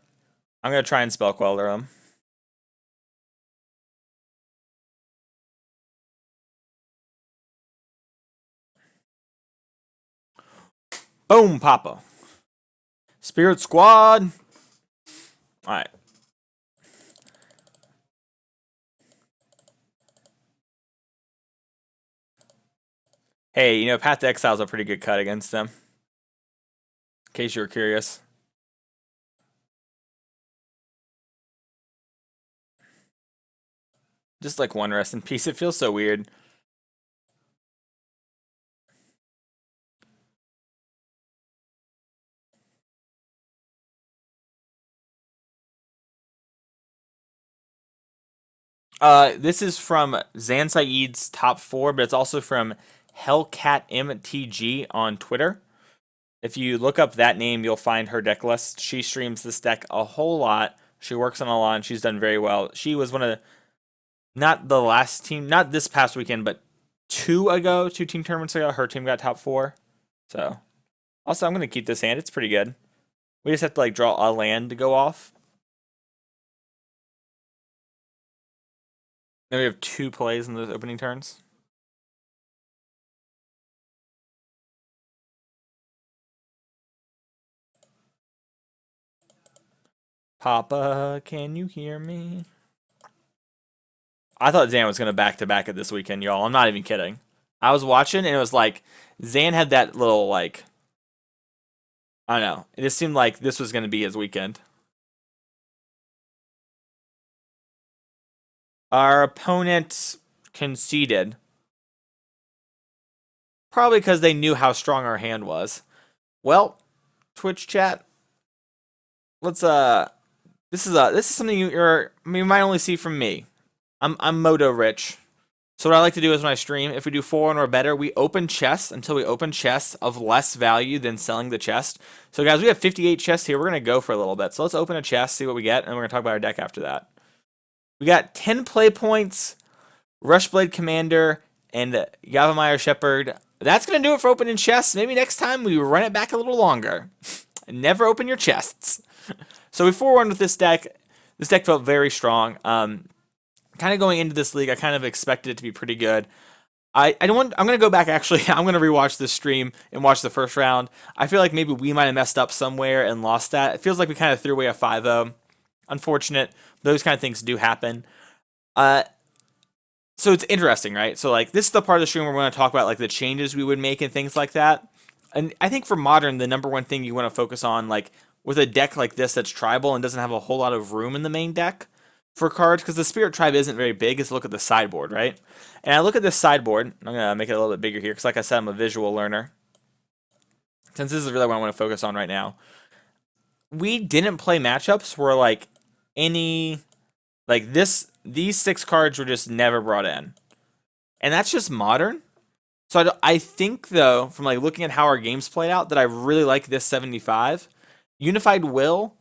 I'm going to try and spell queller them. Boom, Papa. Spirit Squad. Alright. Hey, Path to Exile's a pretty good cut against them. In case you were curious. Just like one rest in peace. It feels so weird. This is from Zan Saeed's top 4, but it's also from Hellcat MTG on Twitter. If you look up that name, you'll find her deck list. She streams this deck a whole lot. She works on a lot, and she's done very well. She was one of the, not the last team, not this past weekend, but two team tournaments ago, her team got top 4. So, also, I'm going to keep this hand. It's pretty good. We just have to, like, draw a land to go off. Then we have 2 plays in those opening turns. Papa, can you hear me? I thought Zan was going to back-to-back it this weekend, y'all. I'm not even kidding. I was watching, and it was like, Zan had that little, like, I don't know. It just seemed like this was going to be his weekend. Our opponent conceded. Probably because they knew how strong our hand was. Well, Twitch chat, let's this is something you might only see from me. I'm Moto rich. So what I like to do is when I stream, if we do 4-1 or better, we open chests until we open chests of less value than selling the chest. So guys, we have 58 chests here. We're gonna go for a little bit. So let's open a chest, see what we get, and we're gonna talk about our deck after that. We got 10 play points, Rushblade Commander, and Yavimaya Shepherd. That's going to do it for opening chests. Maybe next time we run it back a little longer. Never open your chests. So we 4-1 with this deck. This deck felt very strong. Kind of going into this league, I kind of expected it to be pretty good. I'm going to go back, actually. I'm going to rewatch this stream and watch the first round. I feel like maybe we might have messed up somewhere and lost that. It feels like we kind of threw away a 5-0. Unfortunate. Those kind of things do happen. So it's interesting, right? So like this is the part of the stream where we're going to talk about like the changes we would make and things like that. And I think for Modern, the number one thing you want to focus on, like with a deck like this that's tribal and doesn't have a whole lot of room in the main deck for cards, because the Spirit Tribe isn't very big, is look at the sideboard, right? And I look at this sideboard. I'm going to make it a little bit bigger here because like I said, I'm a visual learner. Since this is really what I want to focus on right now. We didn't play matchups where like any... Like these 6 cards were just never brought in. And that's just Modern. So I think though, from like looking at how our games played out, that I really like this 75. Unified Will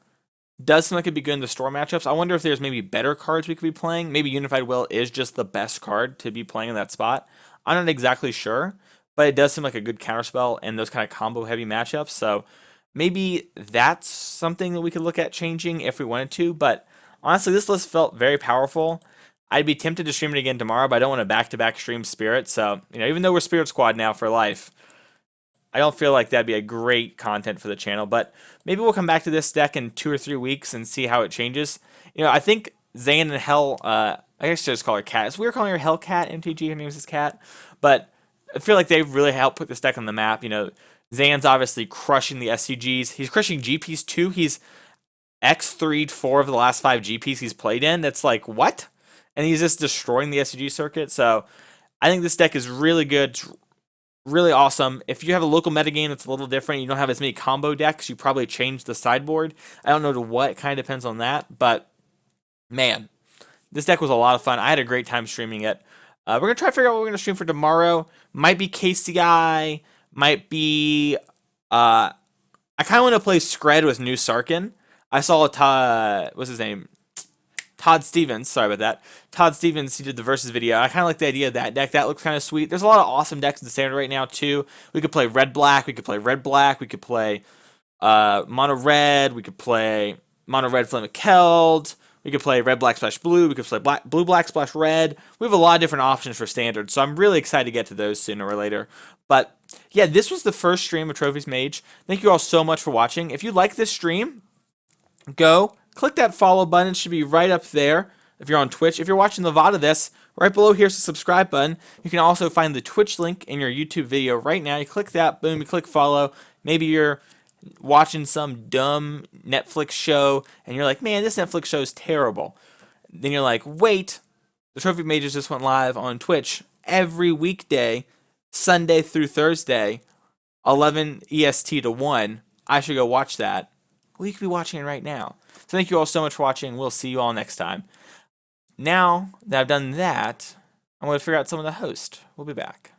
does seem like it'd be good in the store matchups. I wonder if there's maybe better cards we could be playing. Maybe Unified Will is just the best card to be playing in that spot. I'm not exactly sure, but it does seem like a good counterspell in those kind of combo heavy matchups. So maybe that's something that we could look at changing if we wanted to, but honestly, this list felt very powerful. I'd be tempted to stream it again tomorrow, but I don't want to back-to-back stream Spirit. So, even though we're Spirit Squad now for life, I don't feel like that'd be a great content for the channel. But maybe we'll come back to this deck in 2 or 3 weeks and see how it changes. I think Zane and Hell, I guess just call her Cat. It's weird calling her Hellcat, MTG, her name is Cat. But I feel like they've really helped put this deck on the map. Zane's obviously crushing the SCGs. He's crushing GPs too. He's X3'd 4 of the last 5 GPs he's played in. That's like, what? And he's just destroying the SCG circuit. So I think this deck is really good, really awesome. If you have a local metagame that's a little different, you don't have as many combo decks, you probably change the sideboard. I don't know to what, it kind of depends on that. But, man, this deck was a lot of fun. I had a great time streaming it. We're going to try to figure out what we're going to stream for tomorrow. Might be KCI. Might be... I kind of want to play Scred with New Sarkin. I saw what's his name? Todd Stevens. Sorry about that. Todd Stevens, he did the Versus video. I kind of like the idea of that deck. That looks kind of sweet. There's a lot of awesome decks in the standard right now, too. We could play Red-Black. We could play Red-Black. We could play Mono-Red. We could play Mono-Red Flame of Keld. We could play Red-Black Splash Blue. We could play Blue-Black Splash Red. We have a lot of different options for standard, so I'm really excited to get to those sooner or later. But, yeah, this was the first stream of Trophies Mage. Thank you all so much for watching. If you like this stream, go click that follow button. It should be right up there if you're on Twitch. If you're watching the VOD of this, right below here's the subscribe button. You can also find the Twitch link in your YouTube video right now. You click that, boom, you click follow. Maybe you're watching some dumb Netflix show and you're like, man, this Netflix show is terrible. Then you're like, wait, the Trophy Mages just went live on Twitch every weekday, Sunday through Thursday, 11 EST to 1. I should go watch that. Well, you could be watching it right now. So thank you all so much for watching. We'll see you all next time. Now that I've done that, I'm going to figure out someone to host. We'll be back.